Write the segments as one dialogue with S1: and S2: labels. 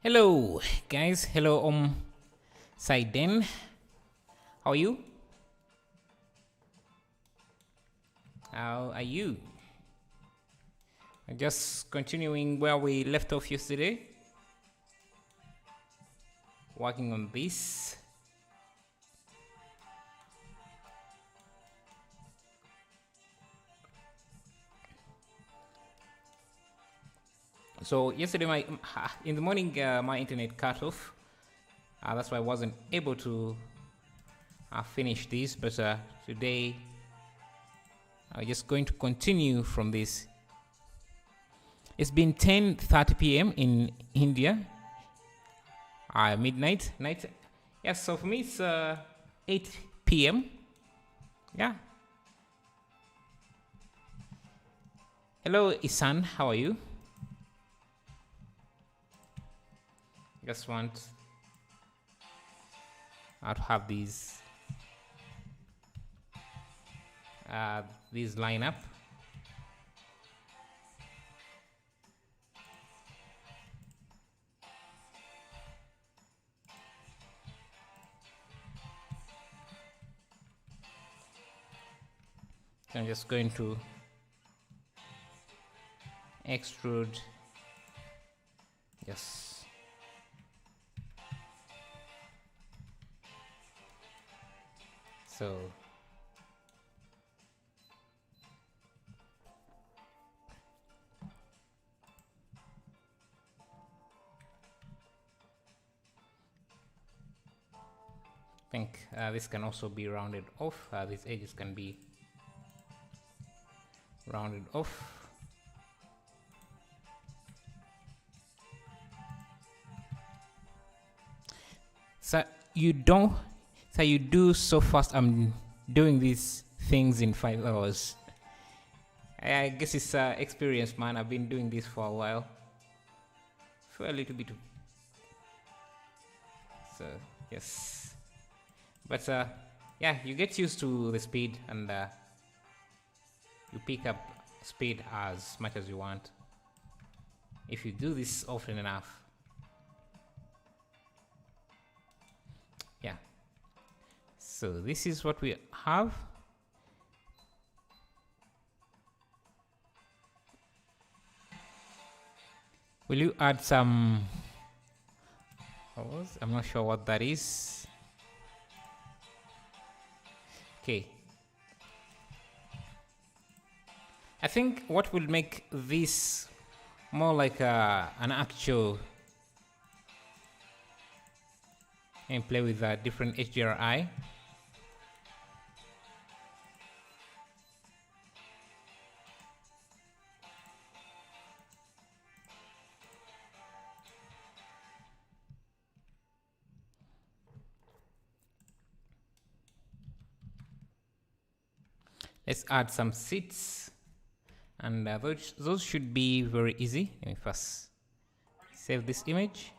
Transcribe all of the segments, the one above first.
S1: Hello, guys. Hello, Saiden. How are you? How are you? Just continuing where we left off yesterday. Working on this. So yesterday, in the morning, my internet cut off. That's why I wasn't able to finish this. But today, I'm just going to continue from this. It's been 10:30 p.m. in India. Midnight. Night. Yeah. So for me, it's 8 p.m. Yeah. Hello, Isan. How are you? Just want to have these line up. So I'm just going to extrude. Yes. So I think this can also be rounded off. These edges can be rounded off. So you do so fast. I'm doing these things in 5 hours. I guess it's experience, man. I've been doing this for a while. For a little bit. So yes, but yeah, you get used to the speed and you pick up speed as much as you want if you do this often enough. Yeah. So this is what we have. Will you add some? I'm not sure what that is. Okay. I think what will make this more like an actual and play with a different HDRI. Let's add some seats, and those should be very easy. Let me first save this image.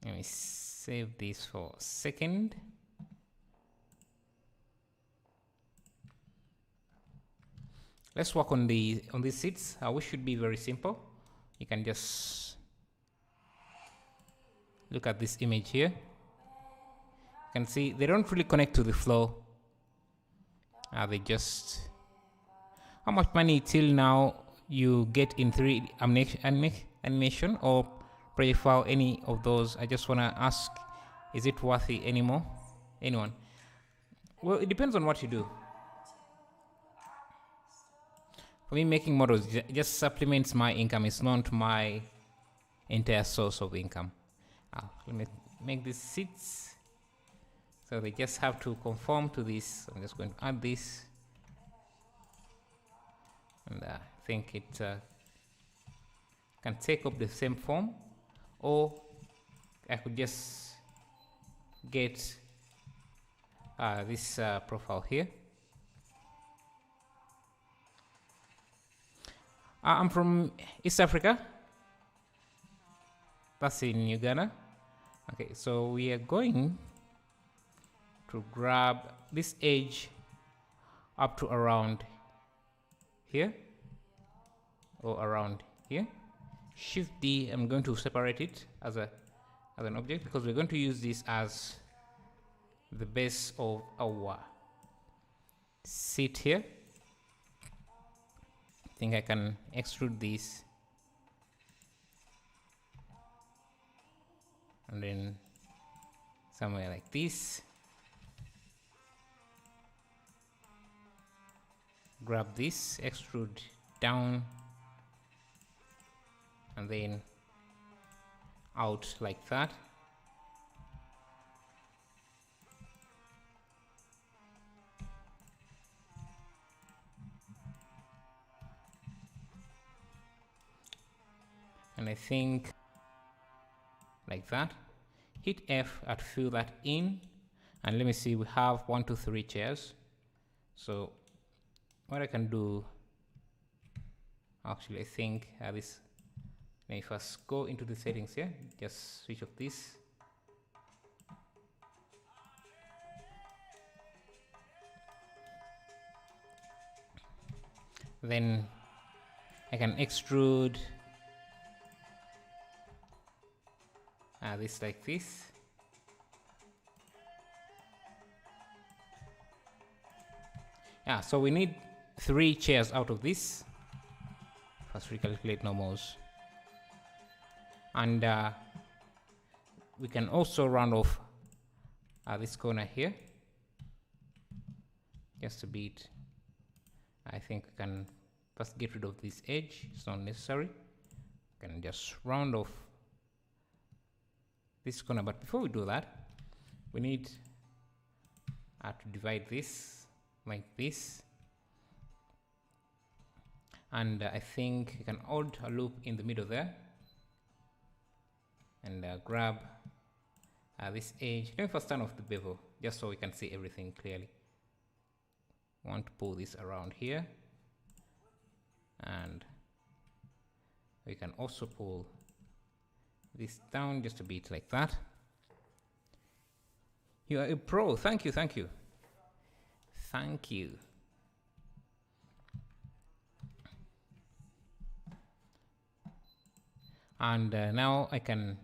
S1: Let me save this for a second. Let's work on these seats. Which should be very simple. You can just look at this image here. You can see they don't really connect to the floor. They just, how much money till now you get in 3D animation or project file, any of those? I just want to ask, is it worthy anymore? Anyone? Well, it depends on what you do. For me, making models just supplements my income. It's not my entire source of income. Let me make these seats. So they just have to conform to this. I'm just going to add this. And I think it can take up the same form. Or I could just get this profile here. I'm from East Africa. That's in Uganda. Okay, so we are going to grab this edge up to around here. or around here. Shift D, I'm going to separate it as an object because we're going to use this as the base of our seat here. I think I can extrude this and then somewhere like this. Grab this, extrude down and then out like that. And I think like that. Hit F to fill that in, and let me see, we have 1, 2, 3 chairs. So what I can do, actually I think this, let me first go into the settings here, just switch off this. Then I can extrude this like this. Yeah, so we need 3 chairs out of this. First recalculate normals. And we can also round off this corner here. Just a bit. I think we can first get rid of this edge, it's not necessary. We can just round off this corner, but before we do that, we need to divide this like this. And I think you can add a loop in the middle there and grab this edge. Let me first turn off the bevel just so we can see everything clearly. Want to pull this around here, and we can also pull this down just a bit like that. You are a pro. Thank you, thank you, thank you. And now I can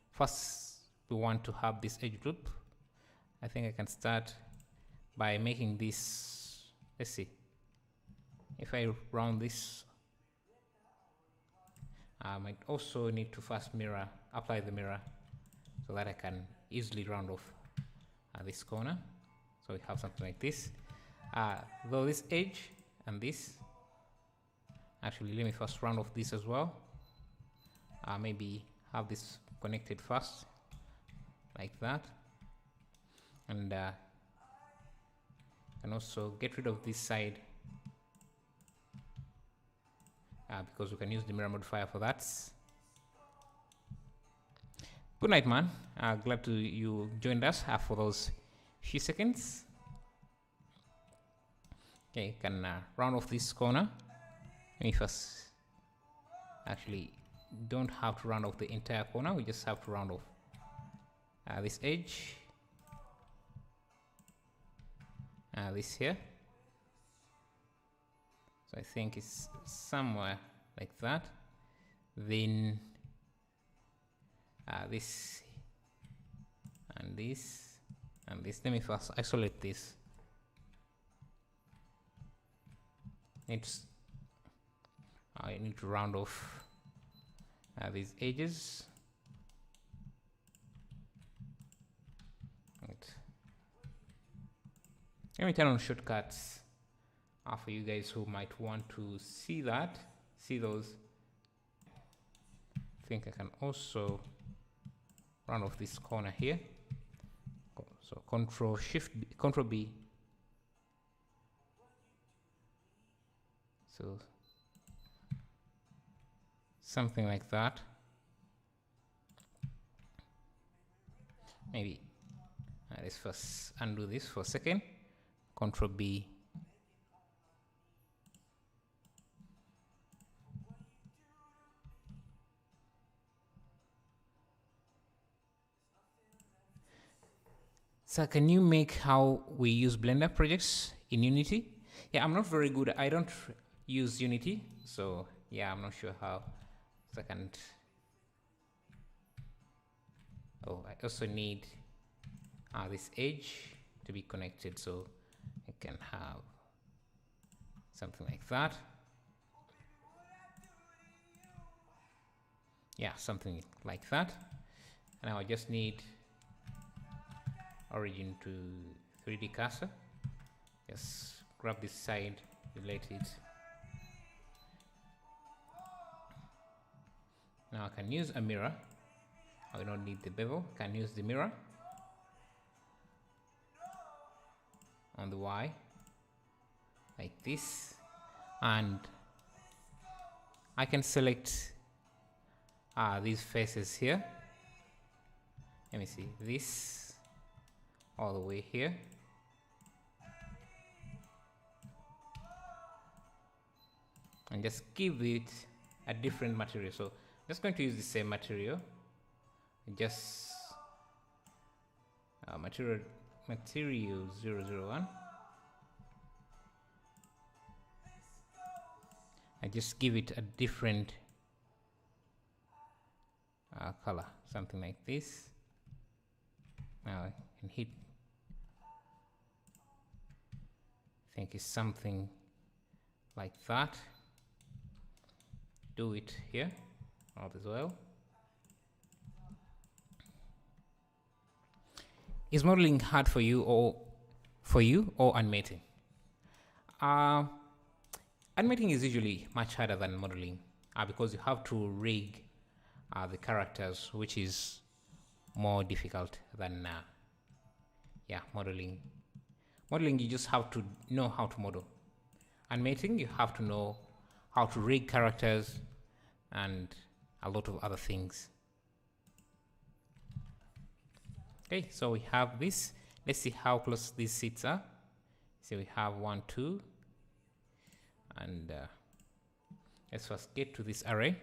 S1: first, we want to have this edge loop. I think I can start by making this. Let's see if I round this. I might also need to first apply the mirror so that I can easily round off this corner. So we have something like this. Though this edge and this, actually let me first round off this as well. Maybe have this connected first like that, and can also get rid of this side because we can use the mirror modifier for that. Good night, man. Glad to you joined us for those few seconds. Okay, can round off this corner. Let me first, actually don't have to round off the entire corner, we just have to round off this edge, this here. So I think it's somewhere like that. Then this and this and this. Let me first isolate this. I need to round off these edges. Right. Let me turn on shortcuts for you guys who might want to see those. I think I can also round off this corner here. So Control B. So something like that. Maybe let's first undo this for a second. Control B. So can you make how we use Blender projects in Unity? Yeah, I'm not very good. I don't use Unity, so Yeah, I'm not sure how. Second. Oh, I also need this edge to be connected, so I can have something like that. Yeah, something like that. And now I just need origin to 3D cursor. Just grab this side, relate it. Now I can use a mirror. I don't need the bevel. I can use the mirror on the Y like this, and I can select these faces here. Let me see, this all the way here. And just give it a different material. So I'm just going to use the same material. Just material 001. I just give it a different color, something like this. Now I can hit, I think it's something like that. Do it here, all as well. Is modeling hard for you or animating? Animating is usually much harder than modeling because you have to rig the characters, which is more difficult than modeling. Modeling, you just have to know how to model. Animating, you have to know how to rig characters and a lot of other things. Okay, so we have this. Let's see how close these seats are. So we have 1, 2, and let's first get to this array.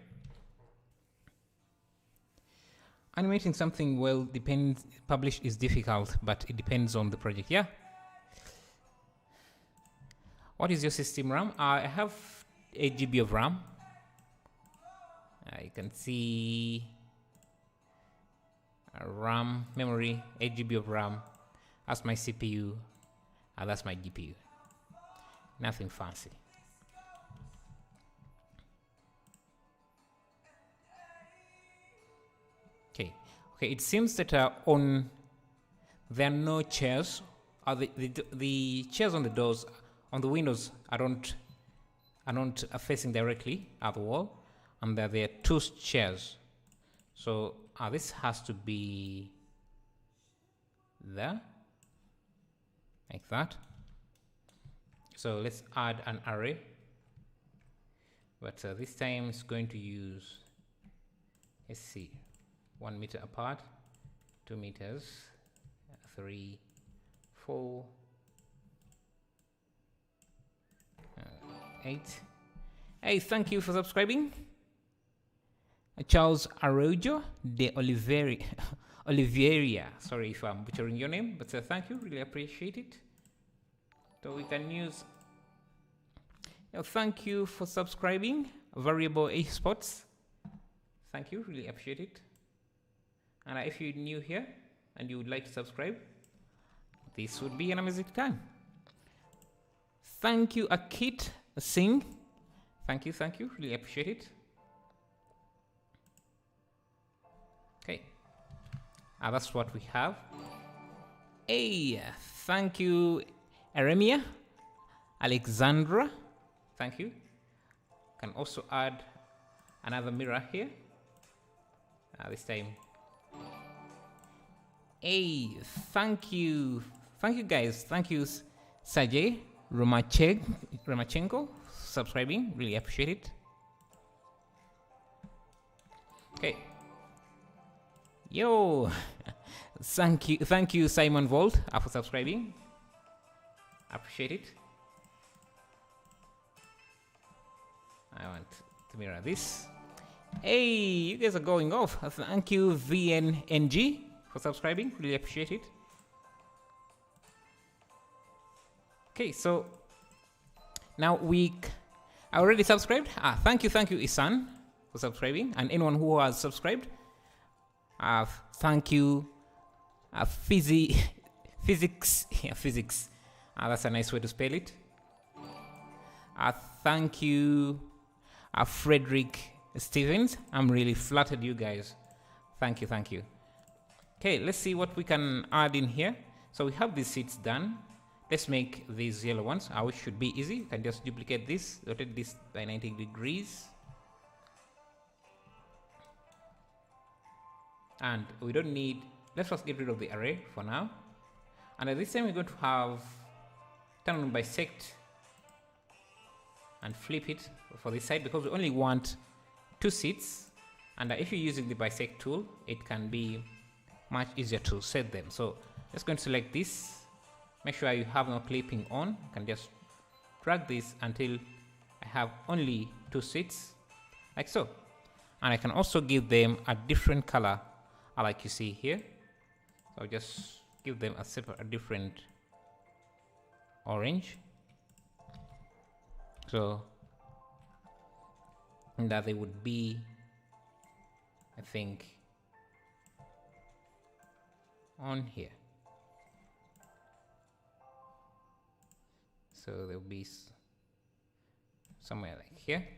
S1: Animating something well depends. Publish is difficult, but it depends on the project. Yeah. What is your system RAM? I have 8 GB of RAM. You can see RAM memory, 8 GB of RAM. That's my CPU, and that's my GPU. Nothing fancy. Okay. It seems that there are no chairs. The chairs on the doors, on the windows, are not facing directly at the wall, and there are 2 chairs. So this has to be there, like that. So let's add an array, but this time it's going to use, let's see, 1 meter apart, 2 meters, 3, 4, 8. Hey, thank you for subscribing. Charles Arrojo de Oliveira. Sorry if I'm butchering your name, but thank you, really appreciate it. So we can use. Thank you for subscribing. Variable Esports. Thank you, really appreciate it. And if you're new here and you would like to subscribe, this would be an amazing time. Thank you, Akit Singh. Thank you, really appreciate it. Okay, that's what we have. Hey, thank you, Eremia, Alexandra. Thank you. Can also add another mirror here. This time. Hey, thank you guys. Thank you, Sergey Romachenko, subscribing. Really appreciate it. Okay. Yo, thank you, Simon Volt, for subscribing. Appreciate it. I want to mirror this. Hey, you guys are going off. Thank you, VNNG, for subscribing. Really appreciate it. Okay, so now we I already subscribed. Thank you, Isan, for subscribing, and anyone who has subscribed. Thank you, physics. Yeah, physics. That's a nice way to spell it. Thank you, Frederick Stevens. I'm really flattered, you guys. Thank you. Okay, let's see what we can add in here. So we have these seats done. Let's make these yellow ones, which should be easy. You can just duplicate this, rotate this by 90 degrees. And we don't need, let's just get rid of the array for now. And at this time, we're going to have turn on bisect and flip it for this side because we only want 2 seats. And if you're using the bisect tool, it can be much easier to set them. So just going to select this. Make sure you have no clipping on. You can just drag this until I have only 2 seats, like so. And I can also give them a different color, like you see here. So just give them a different orange. So that they would be, I think, on here. So they'll be somewhere like here.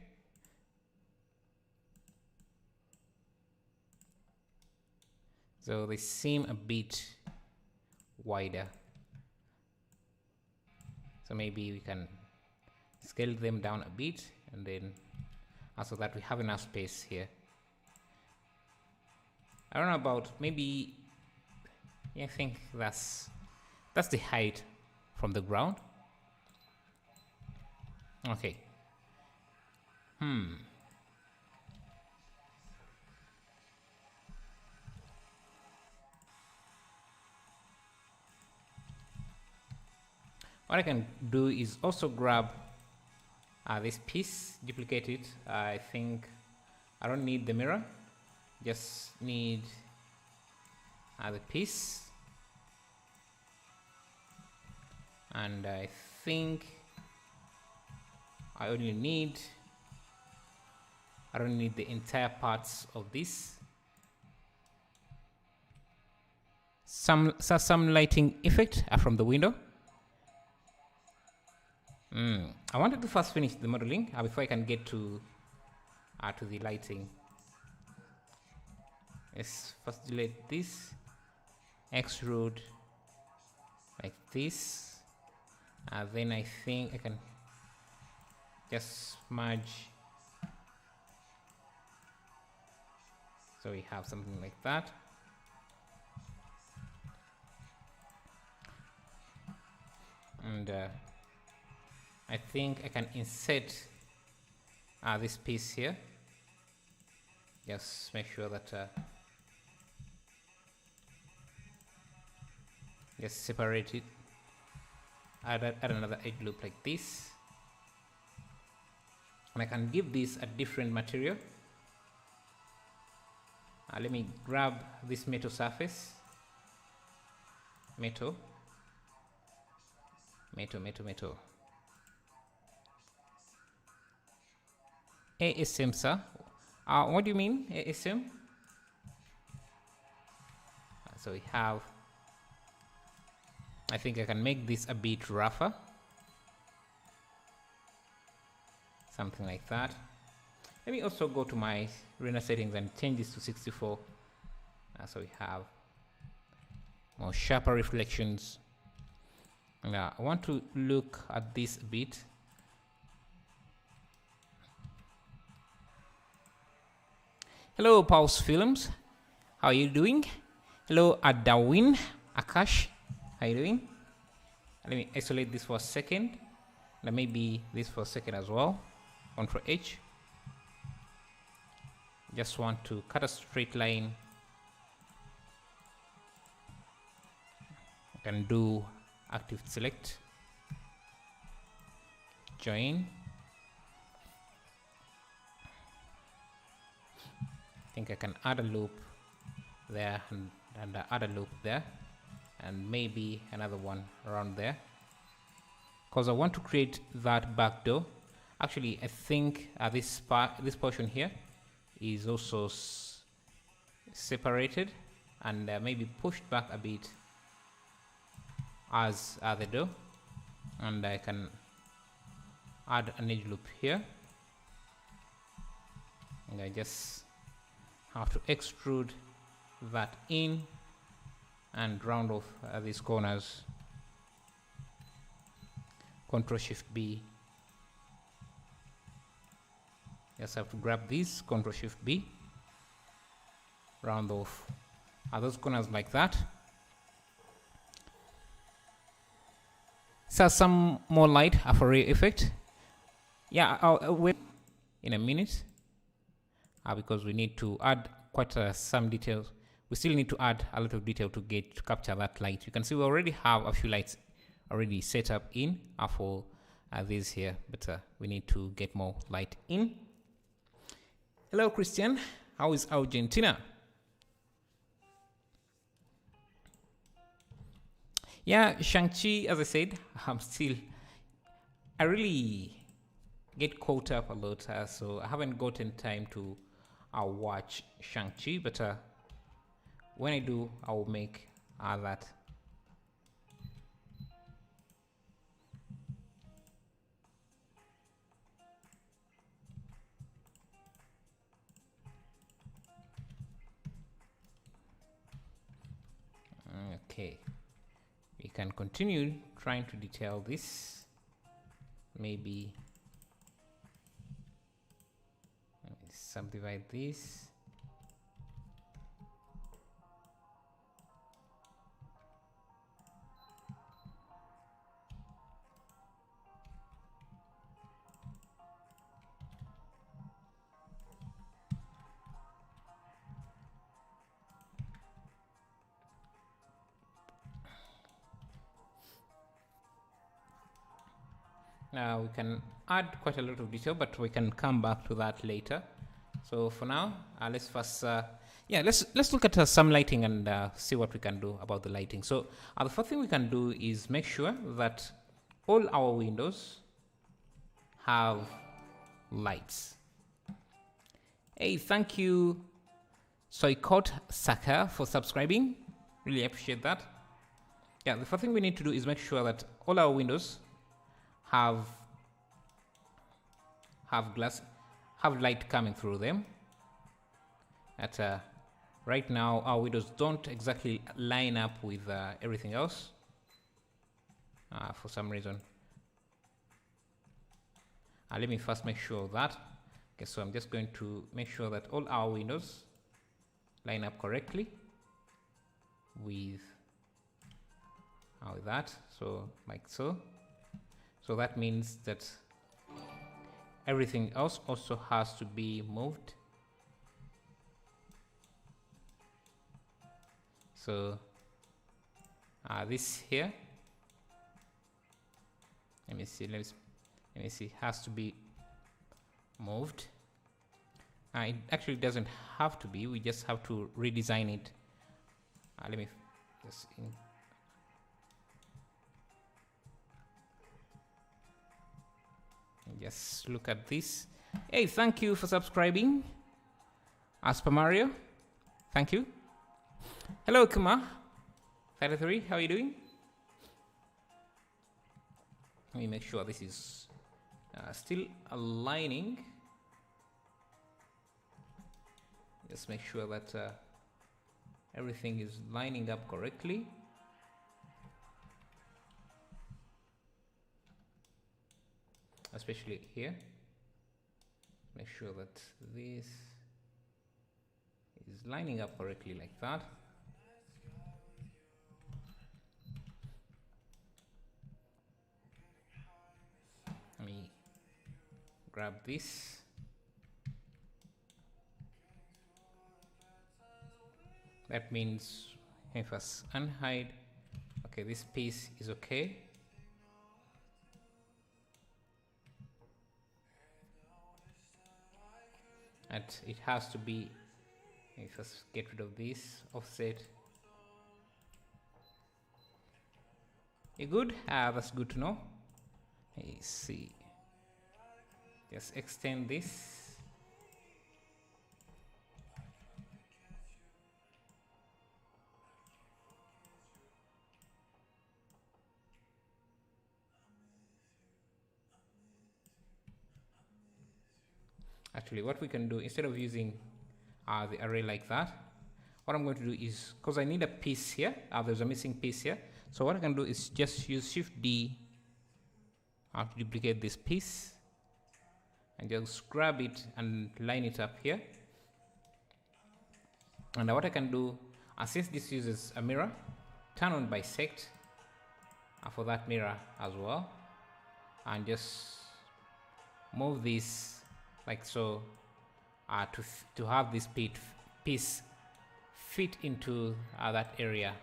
S1: So they seem a bit wider. So maybe we can scale them down a bit, and then so that we have enough space here. I don't know about, maybe, yeah, I think that's the height from the ground. Okay. What I can do is also grab this piece, duplicate it. I think I don't need the mirror, just need the piece. And I think I don't need the entire parts of this. Some lighting effect from the window. I wanted to first finish the modeling before I can get to the lighting. Let's first delete this, extrude like this. Then I think I can just merge. So we have something like that. And I think I can insert this piece here. Just make sure that just separate it. Add another edge loop like this. And I can give this a different material. Let me grab this metal surface. Metal. ASM, sir. What do you mean, ASM? So we have, I think I can make this a bit rougher. Something like that. Let me also go to my render settings and change this to 64. So we have more sharper reflections. Now I want to look at this a bit. Hello, Pulse Films. How are you doing? Hello, Adawin Akash. How are you doing? Let me isolate this for a second. And maybe this for a second as well. Ctrl H. Just want to cut a straight line. I can do active select, join. I think I can add a loop there and add a loop there, and maybe another one around there, because I want to create that back door. Actually, I think this portion here is also separated and maybe pushed back a bit as the dough, and I can add an edge loop here, and I just have to extrude that in and round off these corners. Ctrl Shift B. Just have to grab these, Ctrl Shift B, round off those corners like that. So some more light for effect. Yeah, I'll wait in a minute because we need to add quite some details. We still need to add a lot of detail to capture that light. You can see we already have a few lights already set up in for these here, but we need to get more light in. Hello, Christian. How is Argentina? Yeah, Shang-Chi, as I said, I really get caught up a lot, so I haven't gotten time to watch Shang-Chi, but when I do, I will make that. Okay, we can continue trying to detail this. Maybe subdivide this. Now we can add quite a lot of detail, but we can come back to that later. So for now, let's first, let's look at some lighting and see what we can do about the lighting. So the first thing we can do is make sure that all our windows have lights. Hey, thank you, Soikot Saka, for subscribing. Really appreciate that. Yeah, the first thing we need to do is make sure that all our windows have light coming through them. Right now our windows don't exactly line up with everything else for some reason. Let me first make sure of that. Okay, so I'm just going to make sure that all our windows line up correctly with that, so like so. So that means that everything else also has to be moved. So this here, let me see, has to be moved. It actually doesn't have to be, we just have to redesign it. Let me just just look at this. Hey, thank you for subscribing. Asper Mario, thank you. Hello, Kuma 33, how are you doing? Let me make sure this is still aligning. Just make sure that everything is lining up correctly. Especially here, make sure that this is lining up correctly like that. Let me grab this. That means if I unhide, okay, this piece is okay. And it has to be, let's get rid of this offset. You good? That's good to know. Let's see. Just extend this. Actually, what we can do, instead of using the array like that, what I'm going to do is, because I need a piece here, there's a missing piece here, so what I can do is just use Shift D to duplicate this piece and just grab it and line it up here. And what I can do, since this uses a mirror, turn on bisect for that mirror as well, and just move this like so, to have this piece fit into that area.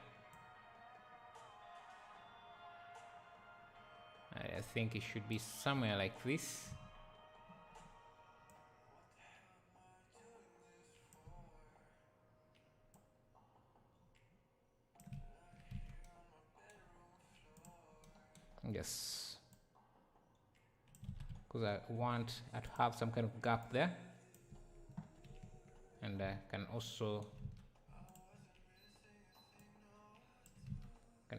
S1: I think it should be somewhere like this. Yes, because I want to have some kind of gap there, and I can also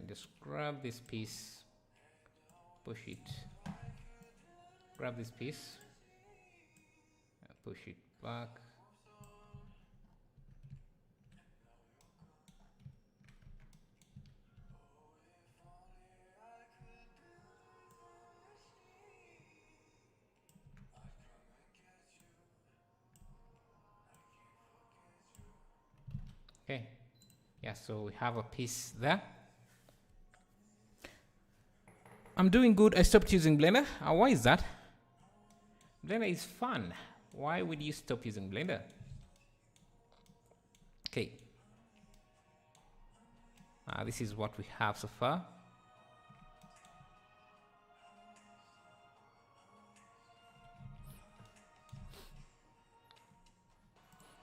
S1: just grab this piece, push it, grab this piece, push it back. Okay, yeah, so we have a piece there. I'm doing good. I stopped using Blender. Why is that? Blender is fun. Why would you stop using Blender? Okay. This is what we have so far.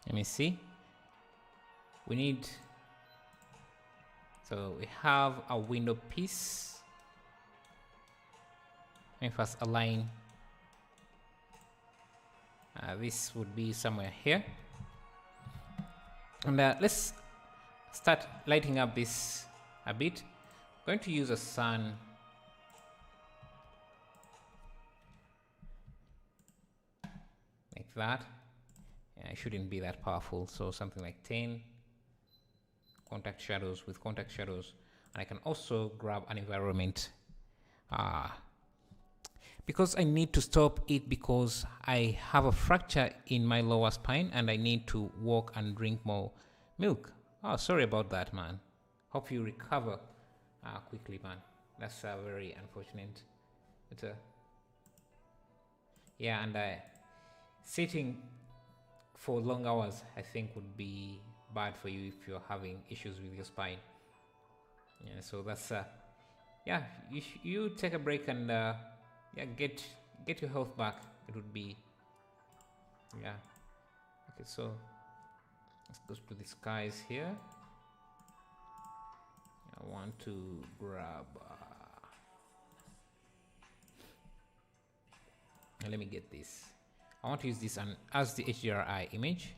S1: Let me see. We need, so we have a window piece. Let me first align. This would be somewhere here. And let's start lighting up this a bit. I'm going to use a sun. Like that. Yeah, it shouldn't be that powerful, so something like 10. Contact shadows with contact shadows. And I can also grab an environment. Because I need to stop it because I have a fracture in my lower spine and I need to walk and drink more milk. Oh, sorry about that, man. Hope you recover quickly, man. That's very unfortunate. But, yeah, and sitting for long hours, I think, would be bad for you if you're having issues with your spine. Yeah, so that's yeah. You take a break and yeah, get your health back. It would be, yeah. Okay, so let's go to the skies here. I want to grab. Let me get this. I want to use this as the HDRI image.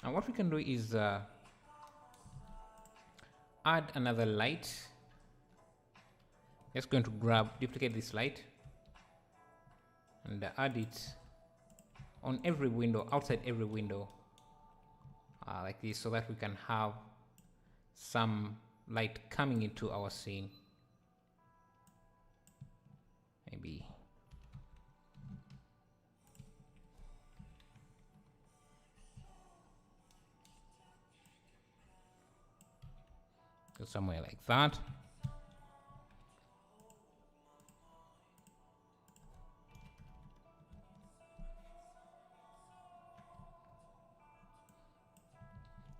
S1: And what we can do is add another light. Just going to duplicate this light and add it on every window, outside every window, like this, so that we can have some light coming into our scene. Maybe somewhere like that.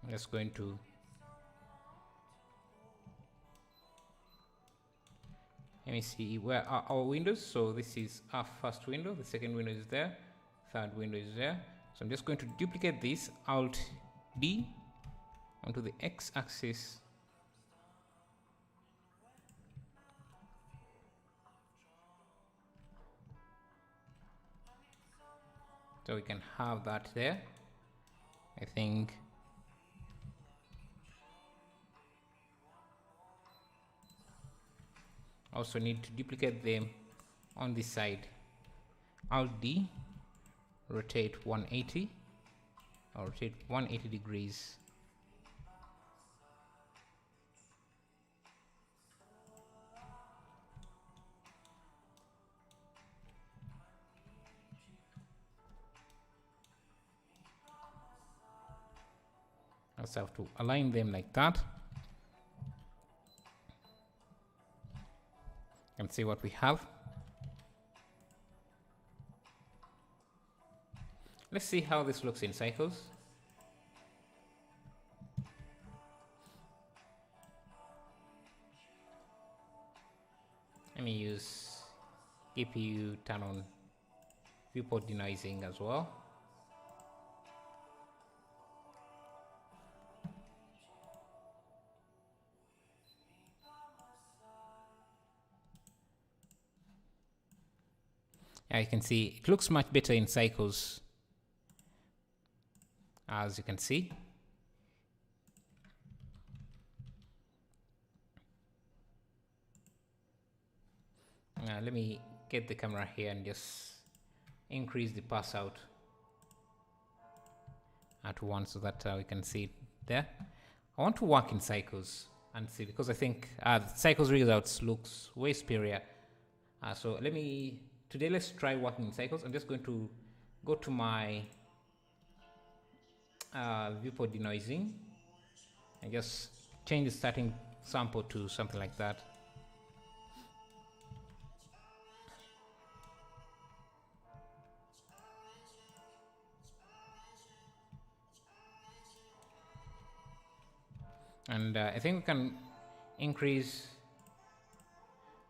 S1: I'm just going to let me see where are our windows. So this is our first window, the second window is there, third window is there. So I'm just going to duplicate this, Alt D onto the X axis. So we can have that there. I think also need to duplicate them on this side. Alt D, rotate 180 or rotate 180 degrees. I just have to align them like that and see what we have. Let's see how this looks in cycles. Let me use GPU, turn on viewport denoising as well. Yeah, you can see it looks much better in cycles, as you can see. Let me get the camera here and just increase the pass out at 1 so that we can see it there. I want to work in cycles and see, because I think cycles results looks way superior. So today let's try working in cycles. I'm just going to go to my viewport denoising and just change the starting sample to something like that. And I think we can increase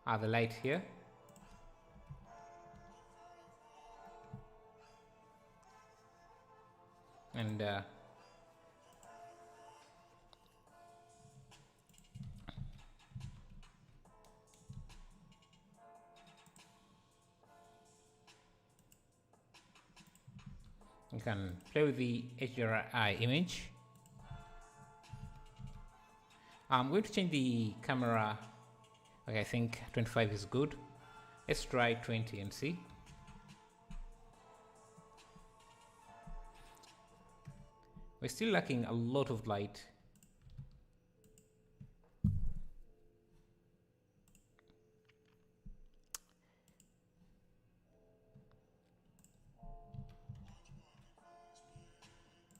S1: the light here. And you can play with the HDRI image. I'm going to change the camera. Okay, I think 25 is good. Let's try 20 and see. We're still lacking a lot of light.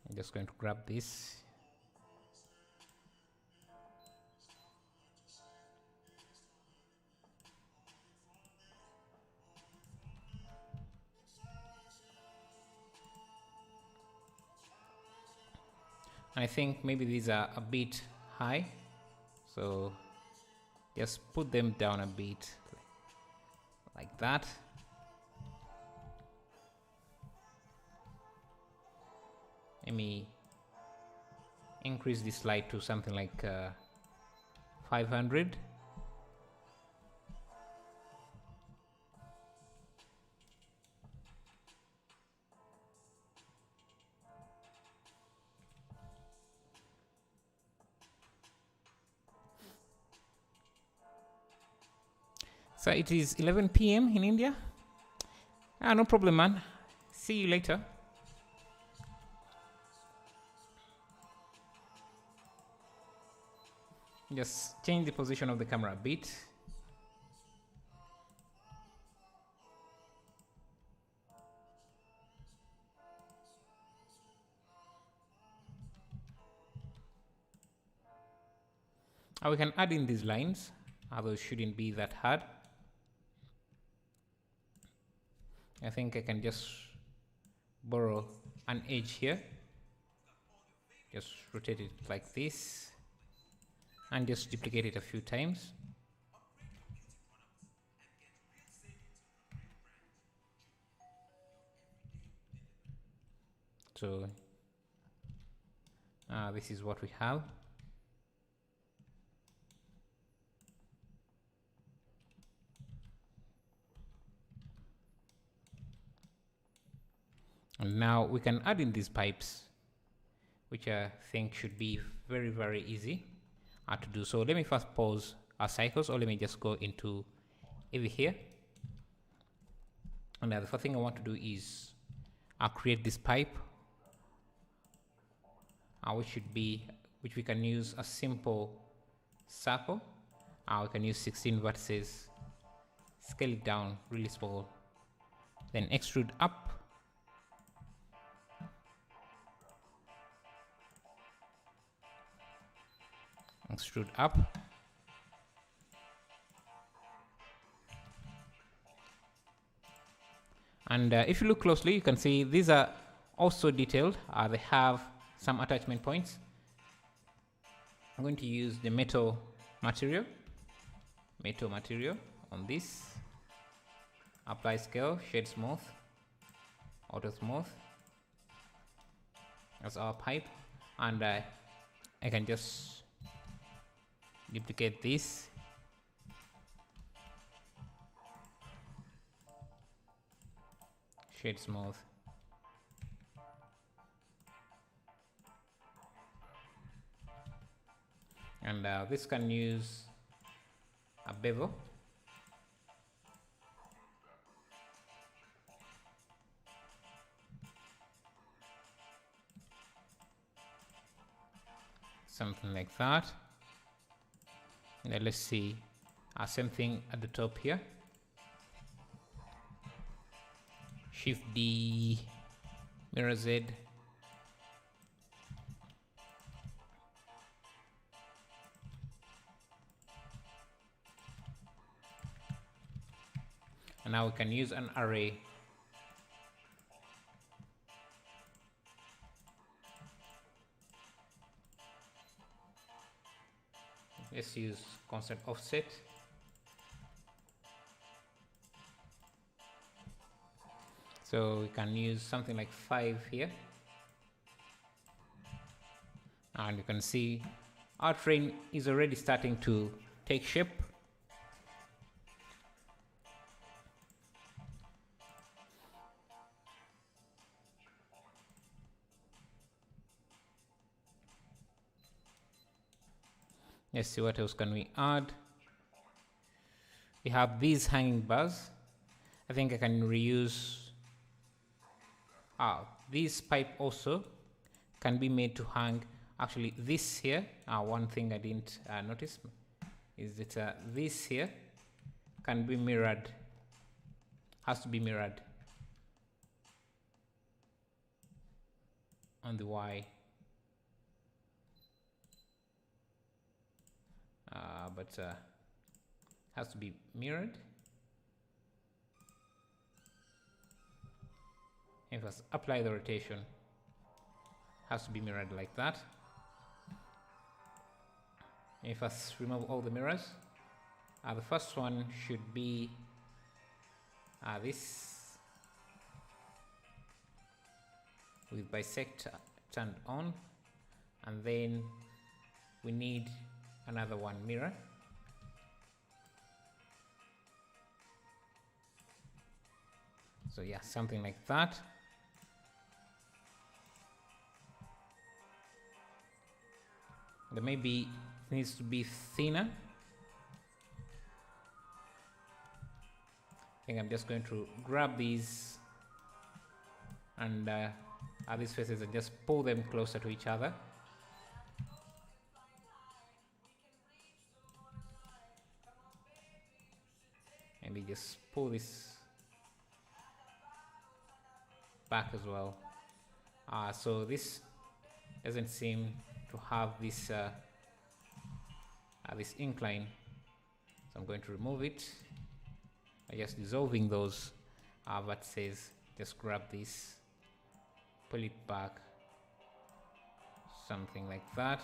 S1: I'm just going to grab this. I think maybe these are a bit high, so just put them down a bit like that. Let me increase this light to something like 500. So it is 11 p.m. in India. No problem, man. See you later. Just change the position of the camera a bit. We can add in these lines. Those shouldn't be that hard. I think I can just borrow an edge here. Just rotate it like this and just duplicate it a few times. So this is what we have. And now we can add in these pipes, which I think should be very, very easy to do. So let me first pause our cycles, or let me just go into over here. And the first thing I want to do is create this pipe, which we can use a simple circle. We can use 16 vertices, scale it down really small, then extrude up. Extrude up. And if you look closely, you can see these are also detailed. They have some attachment points. I'm going to use the metal material on this. Apply scale, shade smooth, auto smooth. That's our pipe, and I can just duplicate this. Shade smooth. And this can use a bevel. Something like that. And let's see, same thing at the top here. Shift D, mirror Z. And now we can use an array. Let's use constant offset. So we can use something like 5 here. And you can see our train is already starting to take shape. Let's see what else can we add. We have these hanging bars. I think I can reuse. This pipe also can be made to hang. Actually, this here, one thing I didn't notice is that this here can be mirrored, has to be mirrored on the Y. But has to be mirrored. And first apply the rotation, has to be mirrored like that. And first remove all the mirrors. The first one should be this with bisect turned on, and then we need another one mirror. So yeah, something like that. There maybe needs to be thinner. I think I'm just going to grab these and these faces and just pull them closer to each other. Maybe just pull this back as well. So this doesn't seem to have this this incline, so I'm going to remove it by just dissolving those vertices. Just grab this, pull it back, something like that,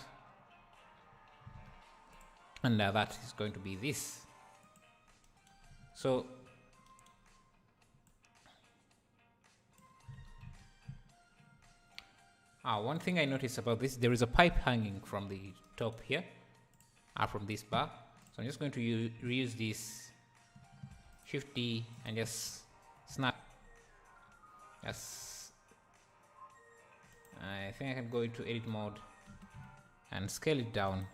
S1: and that is going to be this. So One thing I noticed about this, there is a pipe hanging from the top here, from this bar. So I'm just going to reuse this Shift D and just snap. Yes, I think I can go into edit mode and scale it down.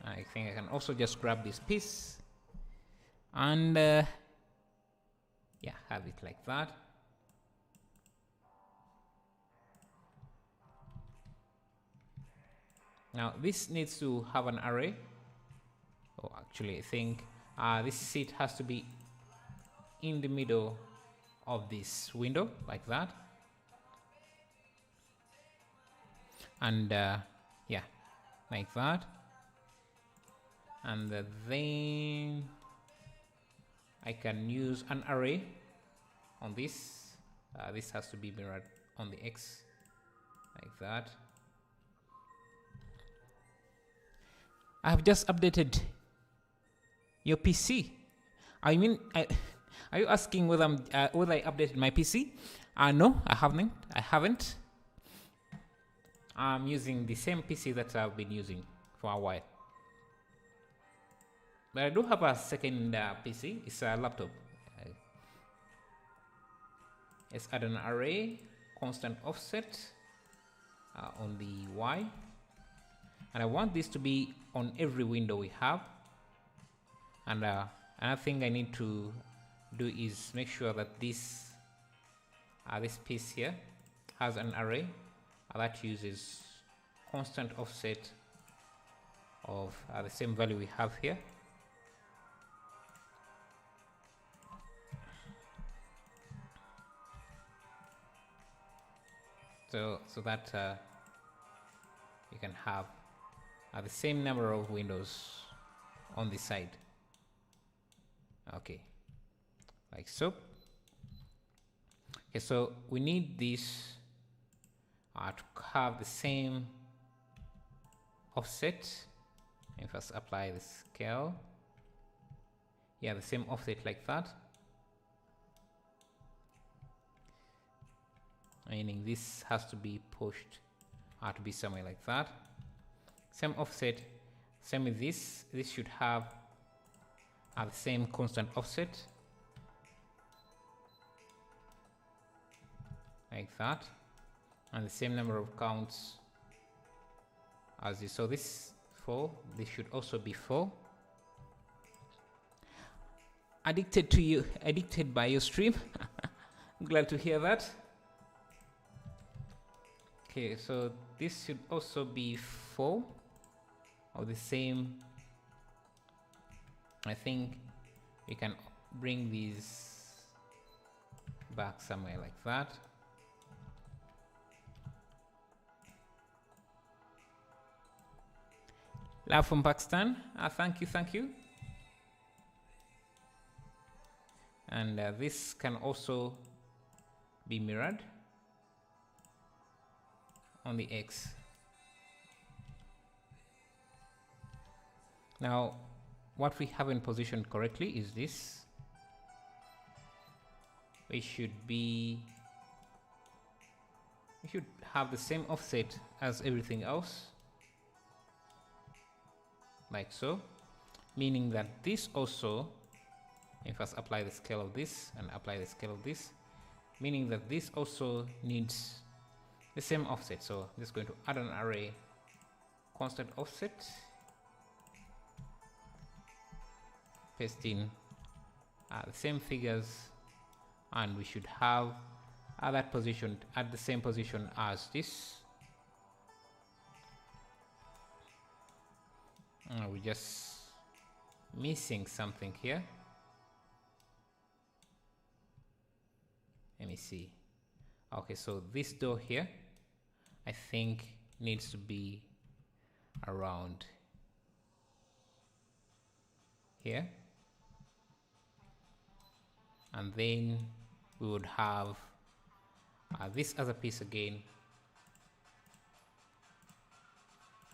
S1: I think I can also just grab this piece and yeah, have it like that. Now this needs to have an array. Oh, actually I think this seat has to be in the middle of this window like that. And yeah, like that. And then I can use an array on this. This has to be mirrored on the X like that. I have just updated your PC. I mean, are you asking whether whether I updated my PC? No, I haven't. I'm using the same PC that I've been using for a while. But I do have a second PC. It's a laptop. Let's add an array, constant offset on the Y. And I want this to be on every window we have. And another thing I need to do is make sure that this piece here has an array that uses constant offset of the same value we have here. So that you can have the same number of windows on the side. Okay, like so. Okay, so we need this to have the same offset. And first apply the scale. Yeah, the same offset like that. Meaning this has to be pushed to be somewhere like that. Same offset, same with this. This should have the same constant offset like that, and the same number of counts as this. So this 4, this should also be 4. Addicted by your stream. I'm glad to hear that. Okay, so this should also be 4 or the same. I think we can bring these back somewhere like that. Love from Pakistan. Thank you. And this can also be mirrored on the X. Now, what we haven't positioned correctly is this. We should have the same offset as everything else, like so, meaning that this also, if I apply the scale of this and apply the scale of this, meaning that this also needs the same offset. So I'm just going to add an array, constant offset, paste in the same figures, and we should have that positioned at the same position as this. We're just missing something here. Let me see. Okay, so this door here, I think needs to be around here. And then we would have this other piece again,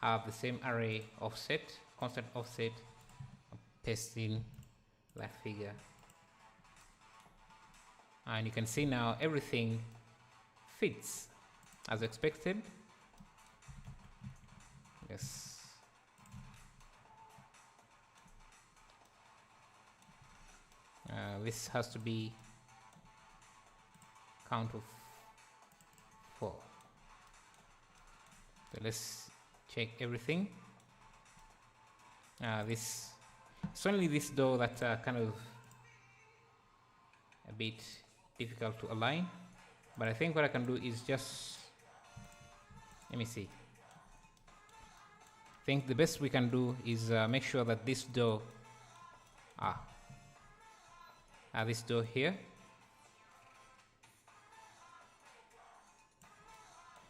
S1: have the same array offset, constant offset, paste in that figure, and you can see now everything fits as expected. Yes. This has to be count of 4. So let's check everything. It's only this door that kind of a bit difficult to align, but I think what I can do is just, let me see. I think the best we can do is make sure that this door, this door here,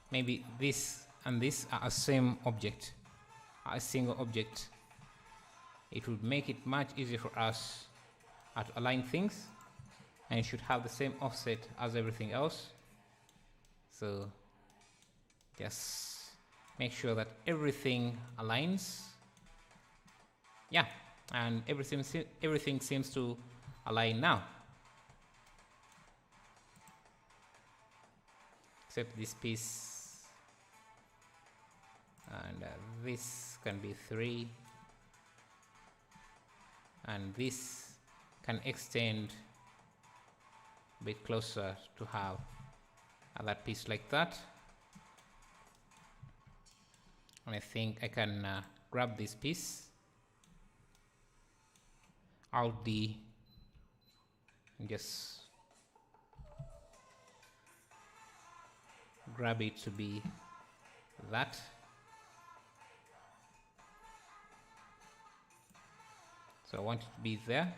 S1: maybe this and this are a same object, a single object. It would make it much easier for us to align things, and it should have the same offset as everything else. So just make sure that everything aligns. Yeah, and everything seems to align now, except this piece, and this can be 3, and this can extend a bit closer to have that piece like that. And I think I can grab this piece out and just grab it to be that. So I want it to be there.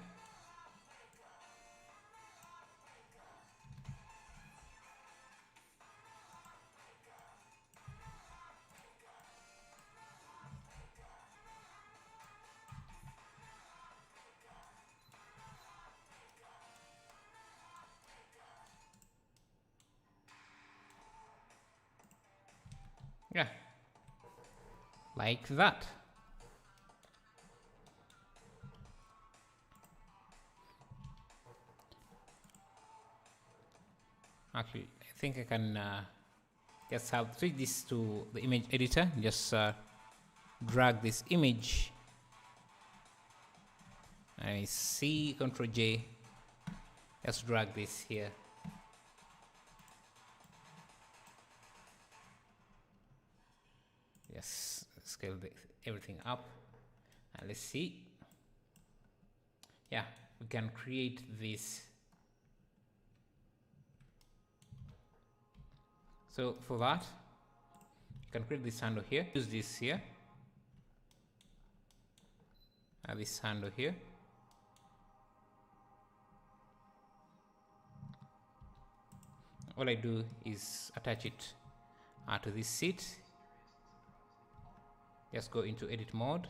S1: Yeah, like that. Actually, I think I can just switch this to the image editor. Just drag this image, and I see Ctrl J. Just drag this here. Yes, scale everything up, and let's see. Yeah, we can create this. So for that, you can create this handle here. Use this here, this handle here. All I do is attach it to this seat. Just go into edit mode.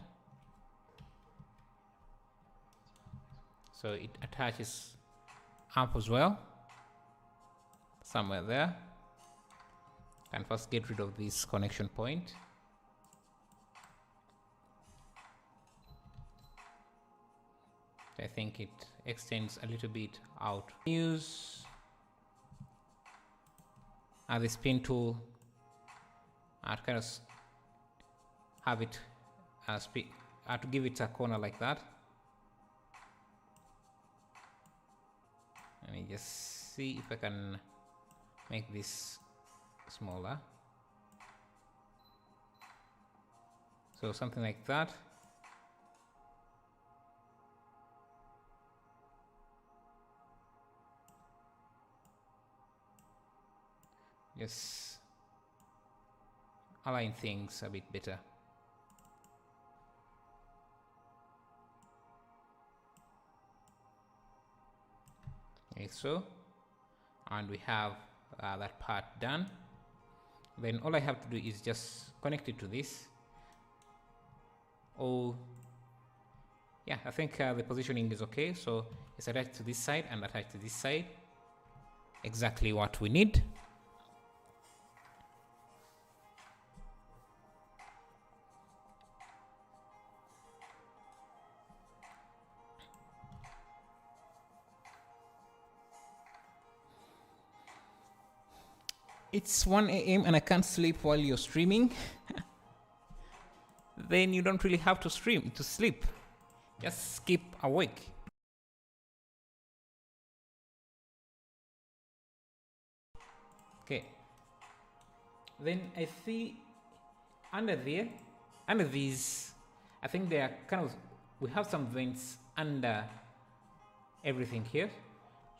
S1: So it attaches up as well, somewhere there. And first get rid of this connection point. I think it extends a little bit out. Use the spin tool to kind of have it to give it a corner like that. Let me just see if I can make this smaller. So something like that. Just align things a bit better. Okay, so, and we have that part done. Then all I have to do is just connect it to this. Oh, yeah, I think the positioning is okay. So it's attached to this side and attached to this side. Exactly what we need. it's 1 a.m. and I can't sleep while you're streaming, then you don't really have to sleep. Just keep awake. Okay. Then I see under these, I think they are kind of, we have some vents under everything here.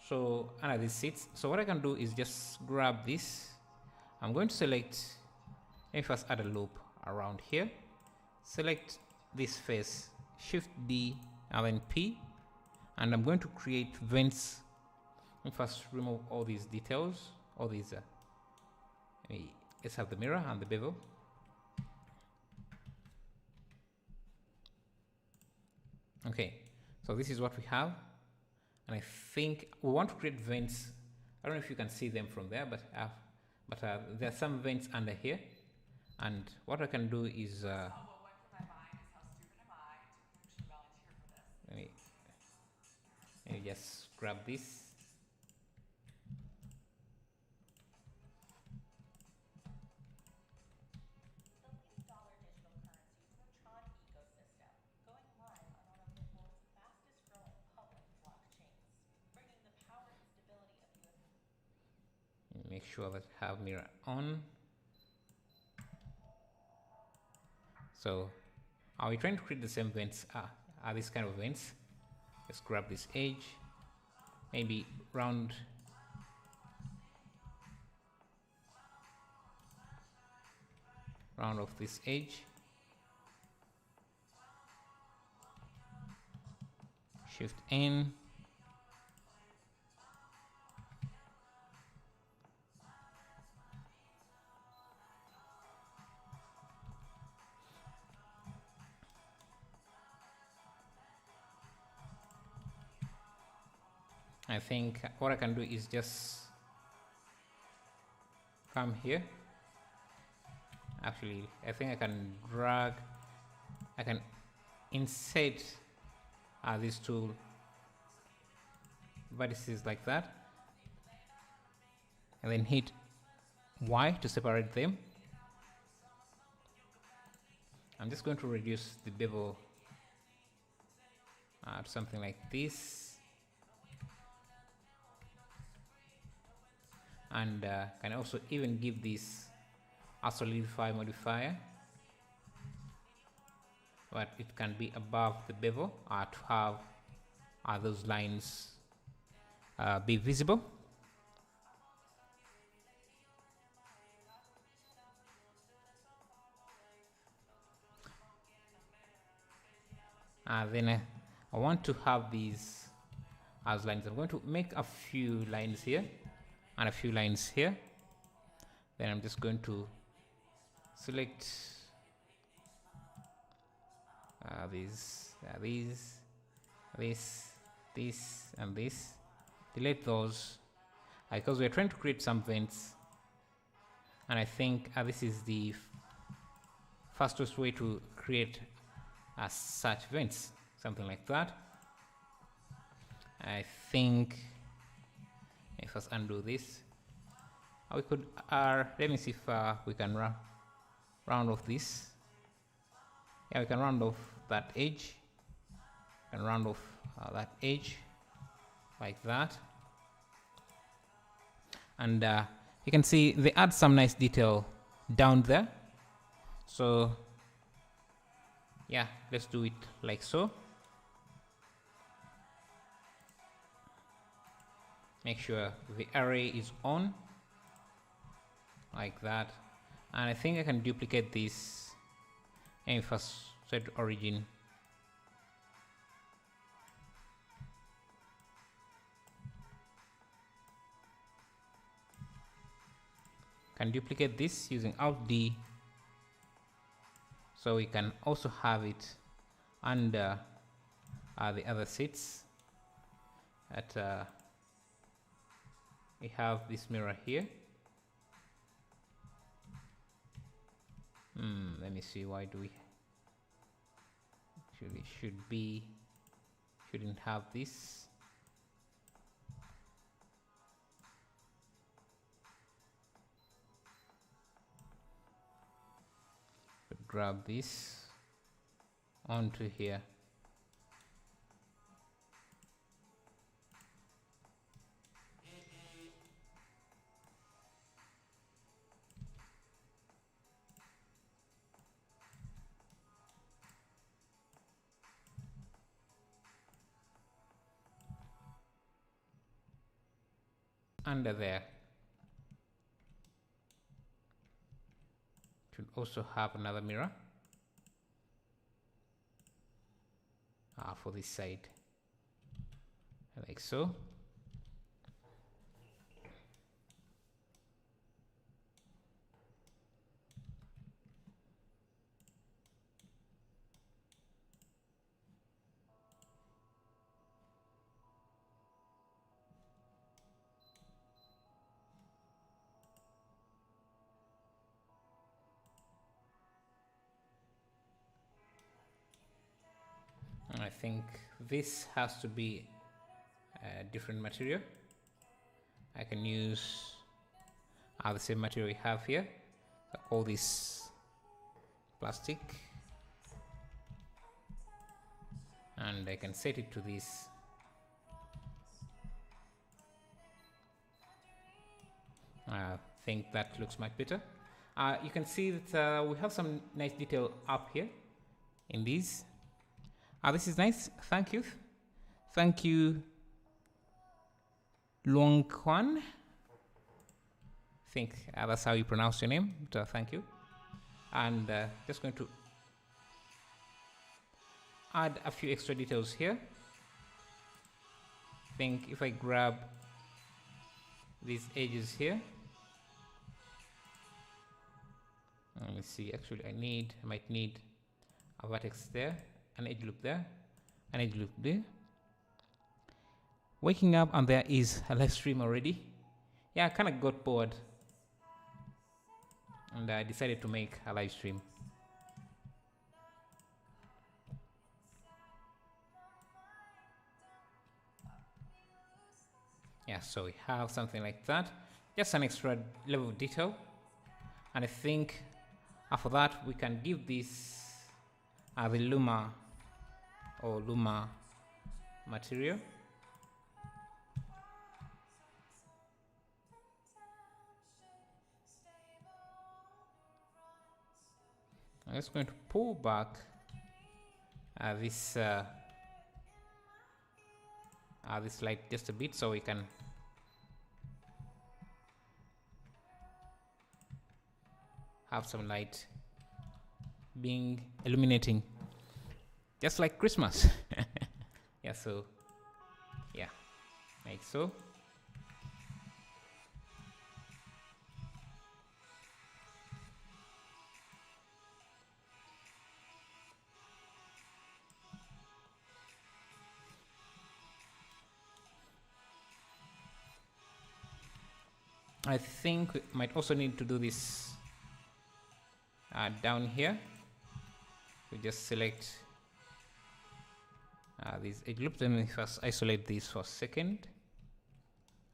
S1: So under these seats. So what I can do is just grab this. I'm going to select, let me first add a loop around here. Select this face, Shift D and then P, and I'm going to create vents. Let me first remove all these details, all these. Let's have the mirror and the bevel. Okay, so this is what we have, and I think we want to create vents. I don't know if you can see them from there, but there are some vents under here, and what I can do is let me just grab this. Make sure that I have mirror on. So are we trying to create the same vents? Are these kind of vents? Let's grab this edge, maybe round off this edge, Shift N, I think what I can do is just come here. Actually, I think I can drag, I can insert these two vertices like that, and then hit Y to separate them. I'm just going to reduce the bevel to something like this. And can also even give this a solidify modifier, but it can be above the bevel to have those lines be visible. Then I want to have these as lines. I'm going to make a few lines here and a few lines here. Then I'm just going to select this, and this. Delete those because we're trying to create some vents, and I think this is the fastest way to create such vents, something like that. I think if I undo this, we could let me see if we can round off this. Yeah, we can round off that edge and round off that edge like that, and you can see they add some nice detail down there. So yeah, let's do it like so. Make sure the array is on like that, and I think I can duplicate this and first set origin. Can duplicate this using Alt D, so we can also have it under the other seats. At we have this mirror here. Let me see, why do we actually shouldn't have this. grab this onto here. Under there should also have another mirror for this side, like so. I think this has to be a different material. I can use the same material we have here. So all this plastic, and I can set it to this. I think that looks much better. You can see that we have some nice detail up here in these. This is nice. Thank you. Thank you, Luong Kwan. I think that's how you pronounce your name. So thank you. And just going to add a few extra details here. I think if I grab these edges here, let me see. Actually, I might need a vertex there, an edge loop there, an edge loop there. Waking up and there is a live stream already. Yeah, I kind of got bored and I decided to make a live stream. Yeah, so we have something like that, just an extra level of detail. And I think after that we can give this the Luma or Luma material. I'm just going to pull back this light just a bit so we can have some light being illuminating, just like Christmas. Yeah, so yeah, like so. I think we might also need to do this down here. We just select these edge loops. Let me first isolate these for a second.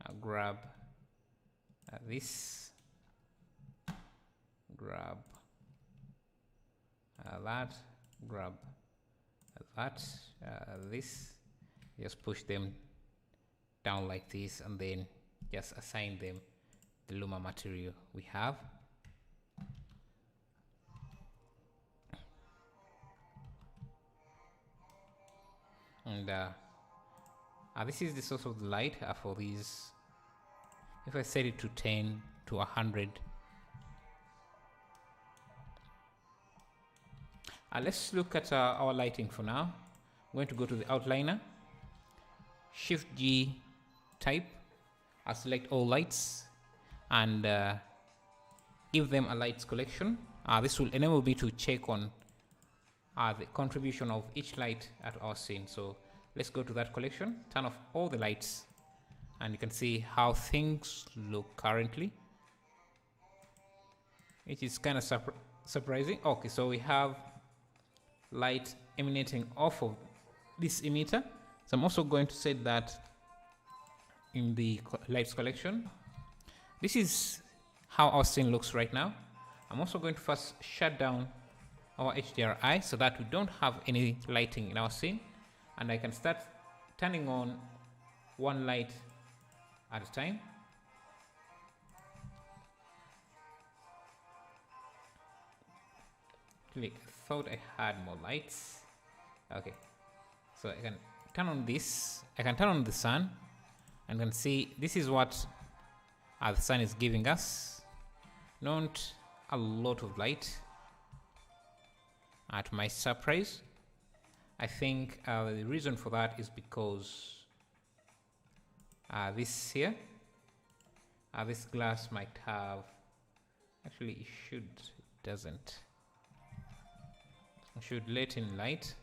S1: I'll grab this, grab that, grab that, this. Just push them down like this and then just assign them the Luma material we have. And this is the source of the light for these. If I set it to 10 to 100, let's look at our lighting for now. I'm going to go to the outliner, Shift G, type, I'll select all lights and give them a lights collection. This will enable me to check on the contribution of each light at our scene. So let's go to that collection, turn off all the lights, and you can see how things look currently. It is kind of surprising. Okay, so we have light emanating off of this emitter. So I'm also going to set that in the lights collection. This is how our scene looks right now. I'm also going to first shut down our HDRI so that we don't have any lighting in our scene, and I can start turning on one light at a time. Actually, I thought I had more lights. Okay, so I can turn on this. I can turn on the sun and can see this is what the sun is giving us. Not a lot of light. To my surprise, I think the reason for that is because this here, this glass might have, actually it doesn't. I should let in light.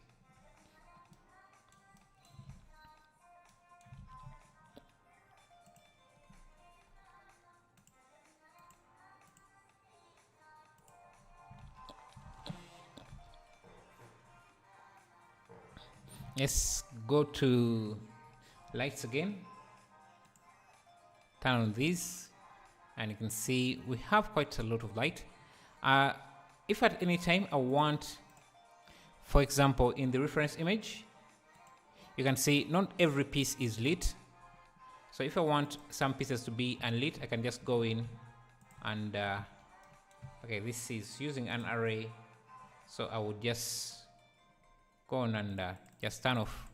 S1: Let's go to lights again, turn on these, and you can see we have quite a lot of light. If at any time I want, for example, in the reference image, you can see not every piece is lit. So if I want some pieces to be unlit, I can just go in and okay, this is using an array, so I would just go on and just turn off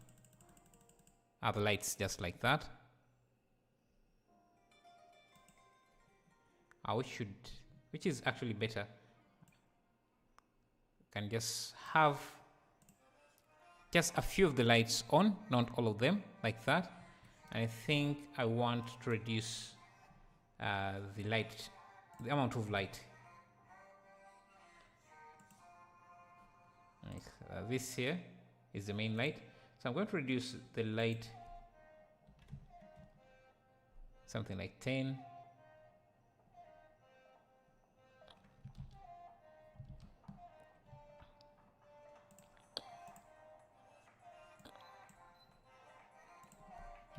S1: the lights just like that. Which is actually better. Can just have just a few of the lights on, not all of them, like that. And I think I want to reduce the amount of light. This here is the main light, so I'm going to reduce the light something like 10.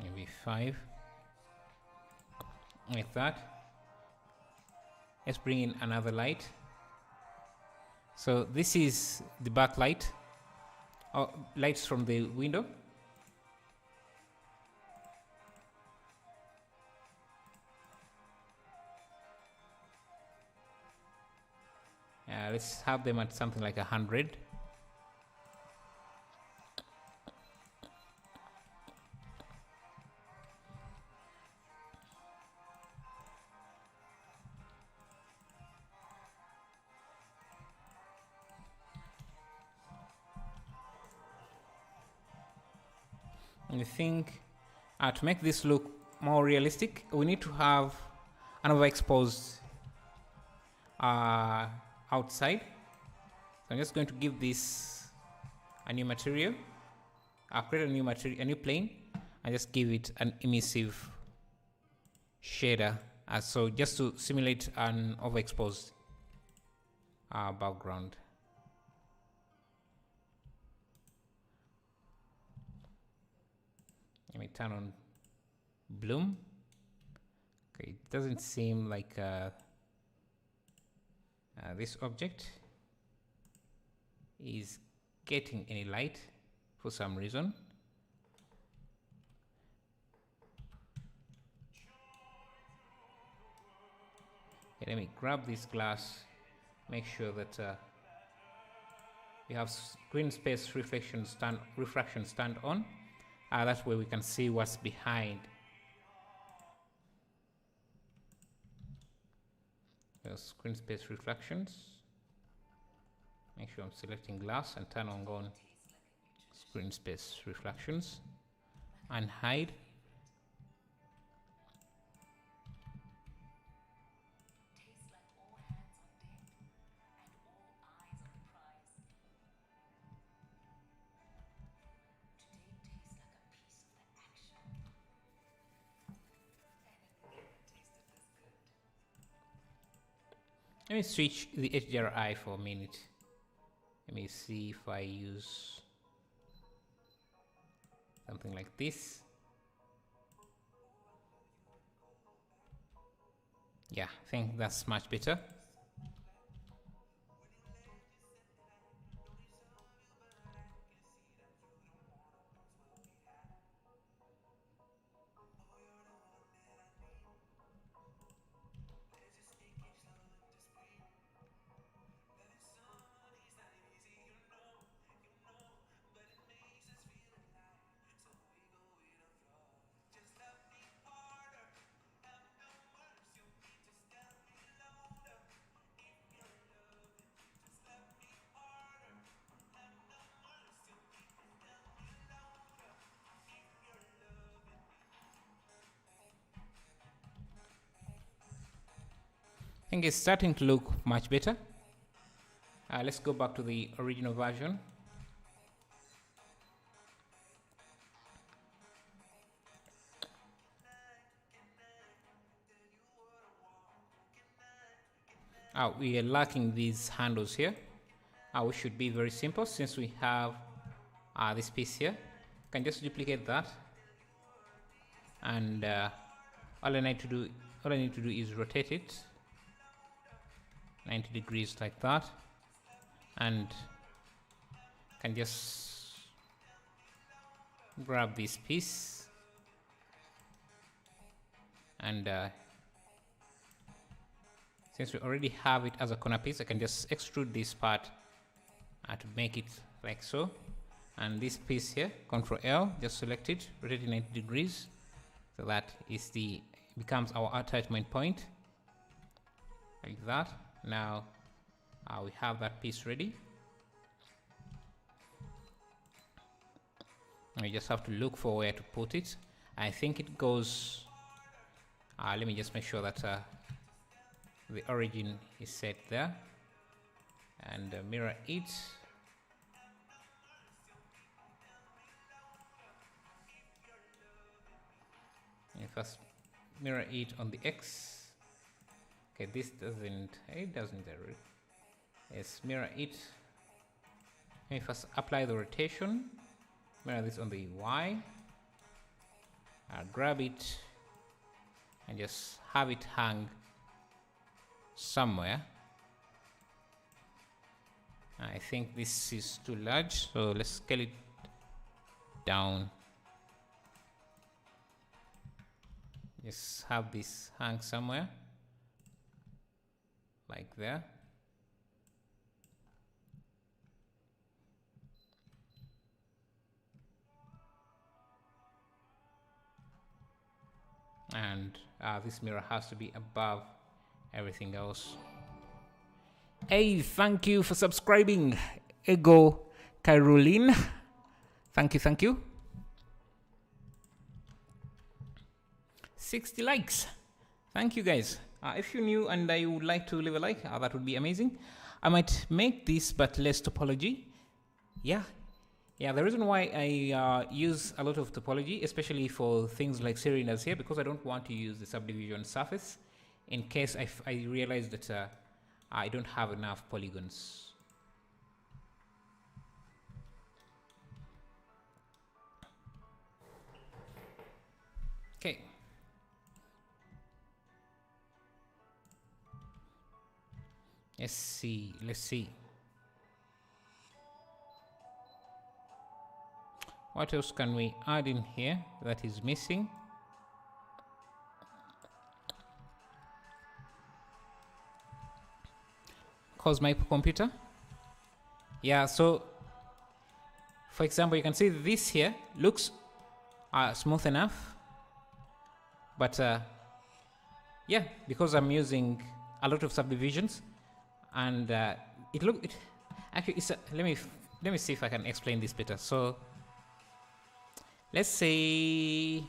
S1: Maybe 5, like that. Let's bring in another light. So this is the backlight, or lights from the window. Let's have them at something like 100. And I think to make this look more realistic, we need to have an overexposed outside. So I'm just going to give this a new material, create a new plane, and just give it an emissive shader. So just to simulate an overexposed background. Let me turn on bloom. Okay, it doesn't seem like this object is getting any light for some reason. Okay, let me grab this glass, make sure that we have screen space refraction stand on. That way we can see what's behind. Screen space reflections. Make sure I'm selecting glass and turn on screen space reflections and hide. Let me switch the HDRI for a minute. Let me see if I use something like this. Yeah, I think that's much better. think it's starting to look much better. Let's go back to the original version. We are lacking these handles here. Which should be very simple since we have this piece here. Can just duplicate that, and all I need to do is rotate it 90 degrees like that, and can just grab this piece and since we already have it as a corner piece, I can just extrude this part to make it like so. And this piece here, Ctrl L, just select it, rotate it 90 degrees, so that is becomes our attachment point, like that. Now we have that piece ready. We just have to look for where to put it. I think it goes. Let me just make sure that the origin is set there, and mirror it. And first mirror it on the X. Okay, this doesn't. It doesn't. Yes, mirror it. Let me first apply the rotation. Mirror this on the Y. Grab it and just have it hang somewhere. I think this is too large, so let's scale it down. Just have this hang somewhere like there. And this mirror has to be above everything else. Hey, thank you for subscribing, Ego Caroline. Thank you. 60 likes. Thank you, guys. If you're new and you would like to leave a like, that would be amazing. I might make this but less topology. Yeah, the reason why I use a lot of topology, especially for things like cylinders here, because I don't want to use the subdivision surface in case I realize that I don't have enough polygons. Okay. Let's see. What else can we add in here that is missing? Cosmic computer. Yeah, so for example, you can see this here looks smooth enough, but yeah, because I'm using a lot of subdivisions, and actually it's let me see if I can explain this better. So let's say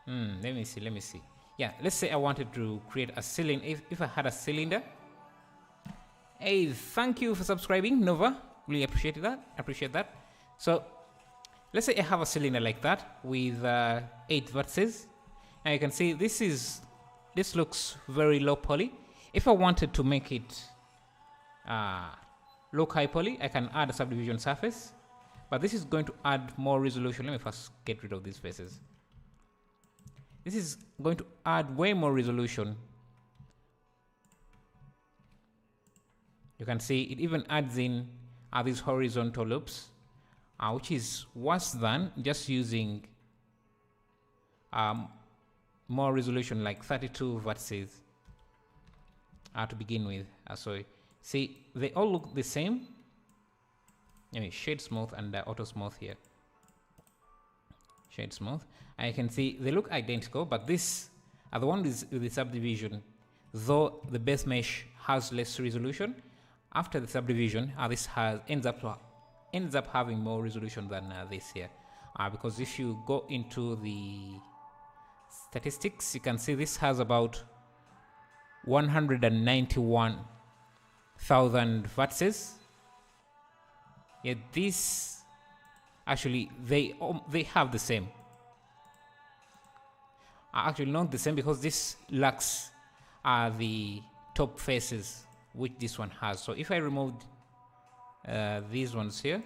S1: let me see. Yeah, let's say I wanted to create a cylinder. If I had a cylinder. Hey, thank you for subscribing, Nova. Really appreciate that. So let's say I have a cylinder like that with 8 vertices. And you can see this looks very low poly. If I wanted to make it low high poly, I can add a subdivision surface. But this is going to add more resolution. Let me first get rid of these faces. This is going to add way more resolution. You can see it even adds in these horizontal loops, which is worse than just using more resolution like 32 vertices to begin with. So see, they all look the same. Let me shade smooth and auto smooth here. Shade smooth. And you can see they look identical, but this the one with the subdivision, though the base mesh has less resolution, after the subdivision this ends up having more resolution than this here, because if you go into the statistics, you can see this has about 191,000 vertices. Yet this actually they have the same. Actually not the same, because this lacks the top faces which this one has. So if I removed these ones here,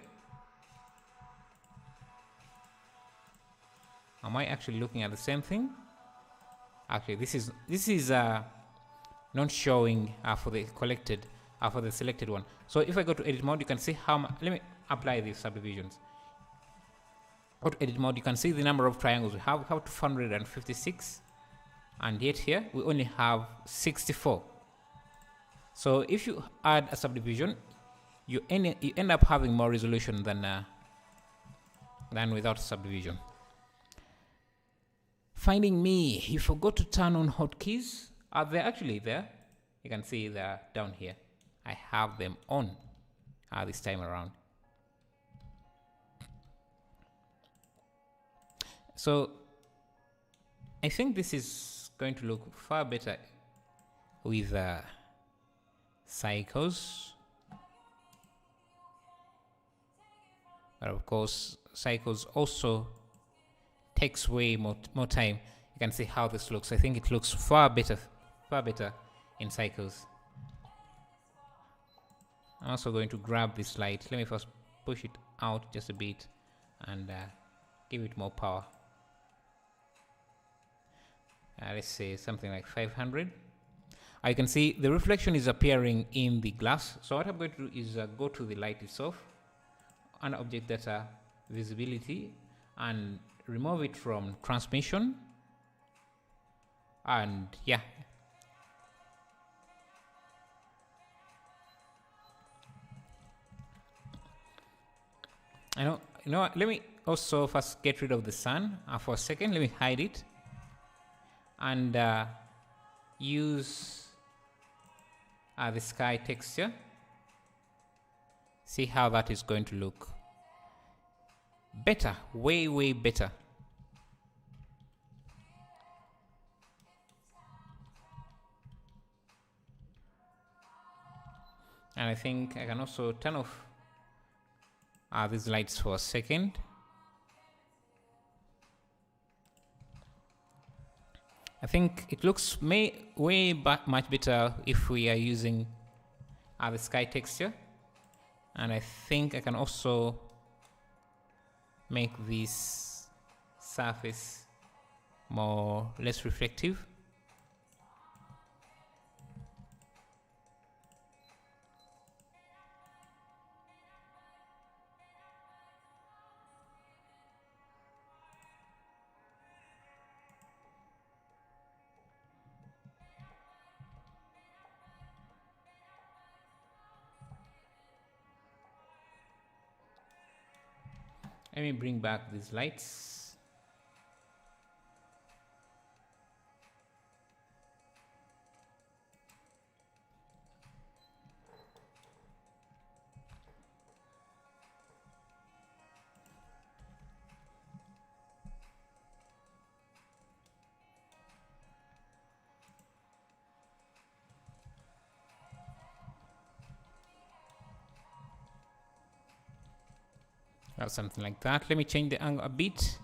S1: am I actually looking at the same thing? Actually, this is not showing for the collected for the selected one. So if I go to edit mode, you can see how let me apply these subdivisions. Go to edit mode, you can see the number of triangles we have 256, and yet here we only have 64. So if you add a subdivision, you end up having more resolution than without subdivision. Finding me, you forgot to turn on hotkeys. Are they actually there? You can see they're down here. I have them on this time around. So I think this is going to look far better with cycles. But of course, cycles also takes way more time. You can see how this looks. I think it looks far better in cycles. I'm also going to grab this light. Let me first push it out just a bit and give it more power. Let's say something like 500. I can see the reflection is appearing in the glass. So what I'm going to do is go to the light itself, and object data visibility, and remove it from transmission. And yeah, I know. You know what? Let me also first get rid of the sun for a second. Let me hide it and use the sky texture. See how that is going to look. Better, way better. And I think I can also turn off these lights for a second. I think it looks way much better if we are using the sky texture. And I think I can also make this surface less reflective. Let me bring back these lights. Or something like that. Let me change the angle a bit.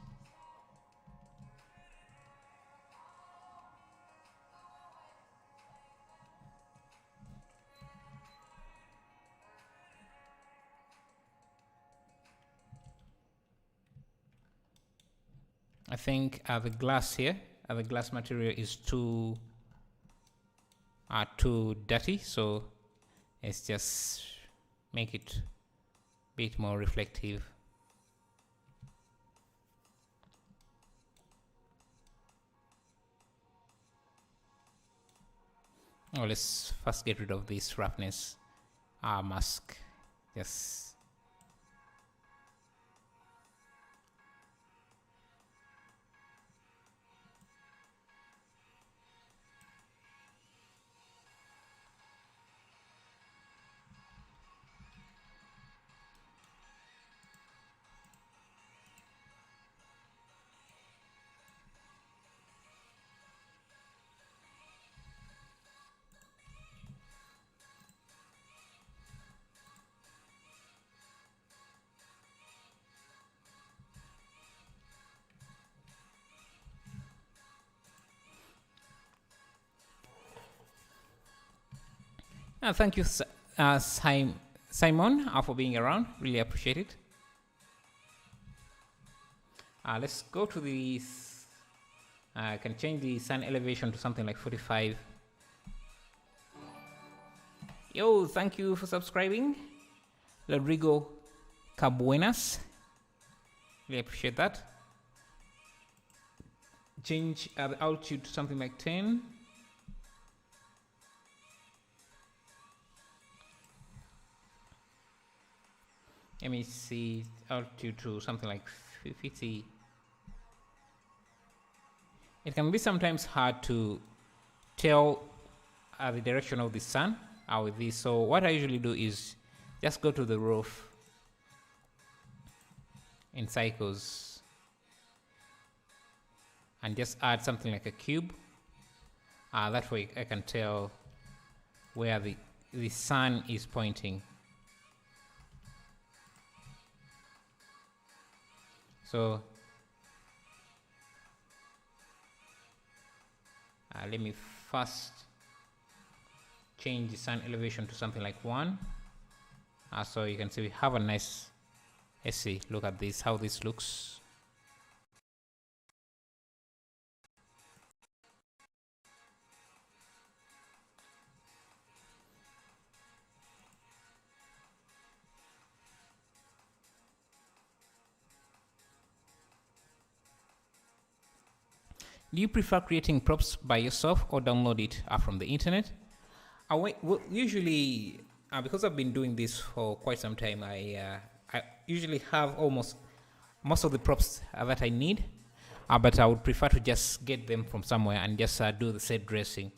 S1: I think the glass here, the glass material is too dirty, so let's just make it a bit more reflective. Oh, let's first get rid of this roughness mask. Yes. Thank you, Simon, for being around. Really appreciate it. Let's go to the. I can change the sun elevation to something like 45. Yo, thank you for subscribing, Rodrigo Cabuenas. Really appreciate that. Change the altitude to something like 10. Let me see altitude to something like 50. It can be sometimes hard to tell the direction of the sun with this. So what I usually do is just go to the roof in cycles and just add something like a cube. That way I can tell where the sun is pointing. So let me first change the sun elevation to something like 1. So you can see we have a nice, let's see, look at this, how this looks. Do you prefer creating props by yourself or download it from the internet? Usually, because I've been doing this for quite some time, I usually have almost most of the props that I need, but I would prefer to just get them from somewhere and just do the set dressing.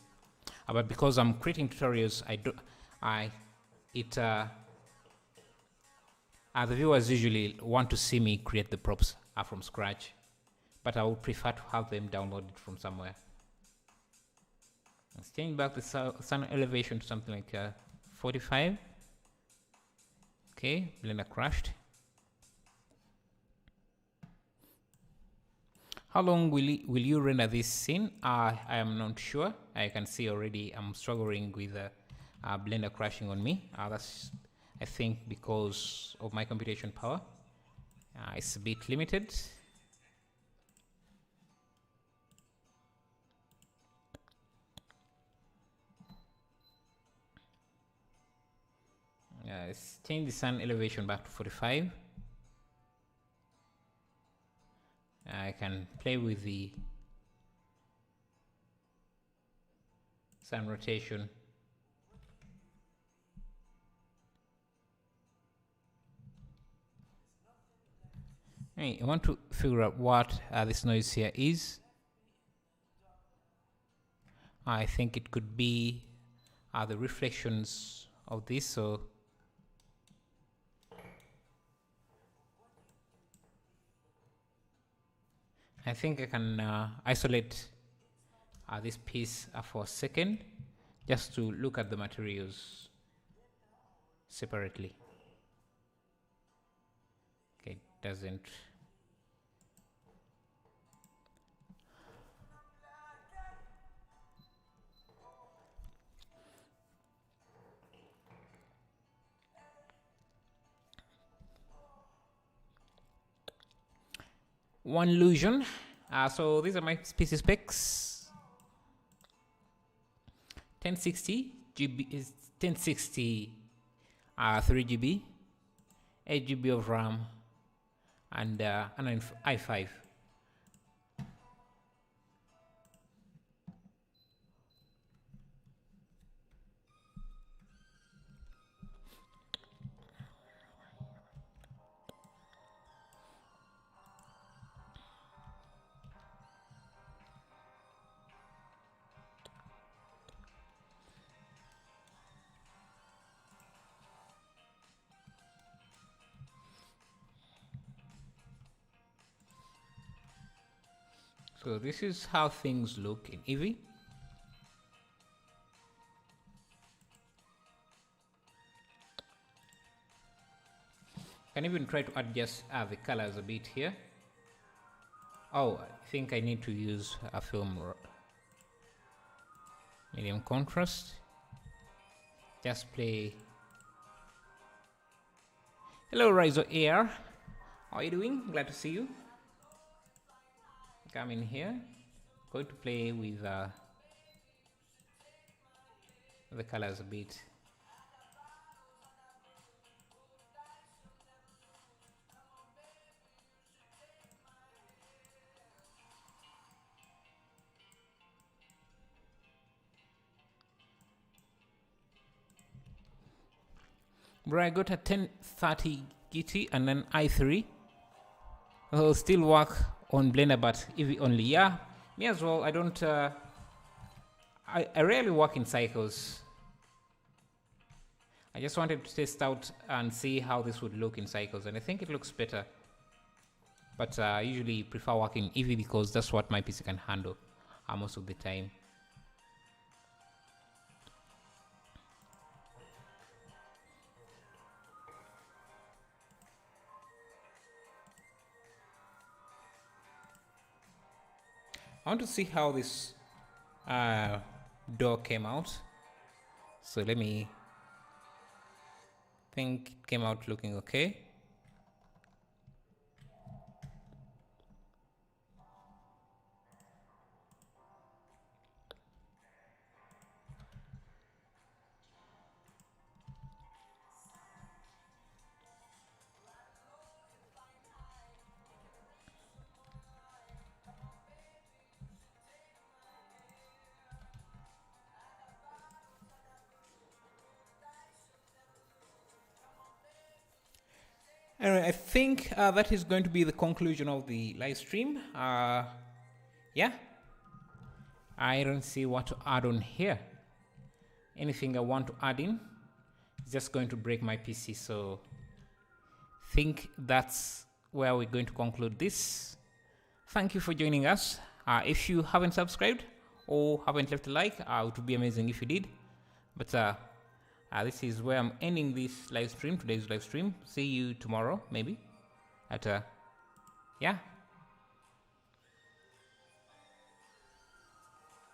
S1: But because I'm creating tutorials, the viewers usually want to see me create the props from scratch, but I would prefer to have them downloaded from somewhere. Let's change back the sun elevation to something like 45. Okay, Blender crashed. How long will you render this scene? I am not sure. I can see already I'm struggling with Blender crashing on me. That's, I think, because of my computation power. It's a bit limited. Let's change the sun elevation back to 45. I can play with the sun rotation. I want to figure out what this noise here is. I think it could be the reflections of this. So I think I can isolate this piece for a second just to look at the materials separately. Okay, it doesn't. One illusion. So these are my species specs. 1060 GB is 1060 3 GB, 8 GB of RAM, and an i5. So this is how things look in Eevee. Can even try to adjust the colors a bit here. Oh, I think I need to use a film medium contrast. just play. Hello, Rizo Air. How are you doing? Glad to see you. Come in here. Going to play with the colors a bit. Bro, I got a 1030 GT and then i3. I'll still work on Blender, but EV only. Yeah, me as well. I don't. I rarely work in cycles. I just wanted to test out and see how this would look in cycles, and I think it looks better. But I usually prefer working EV because that's what my PC can handle most of the time. I want to see how this door came out. So let me think it came out looking okay. Anyway, I think that is going to be the conclusion of the live stream. Yeah, I don't see what to add on here. Anything I want to add in is just going to break my PC. So I think that's where we're going to conclude this. Thank you for joining us. If you haven't subscribed or haven't left a like, it would be amazing if you did. But this is where I'm ending this live stream, today's live stream. See you tomorrow, maybe. Yeah.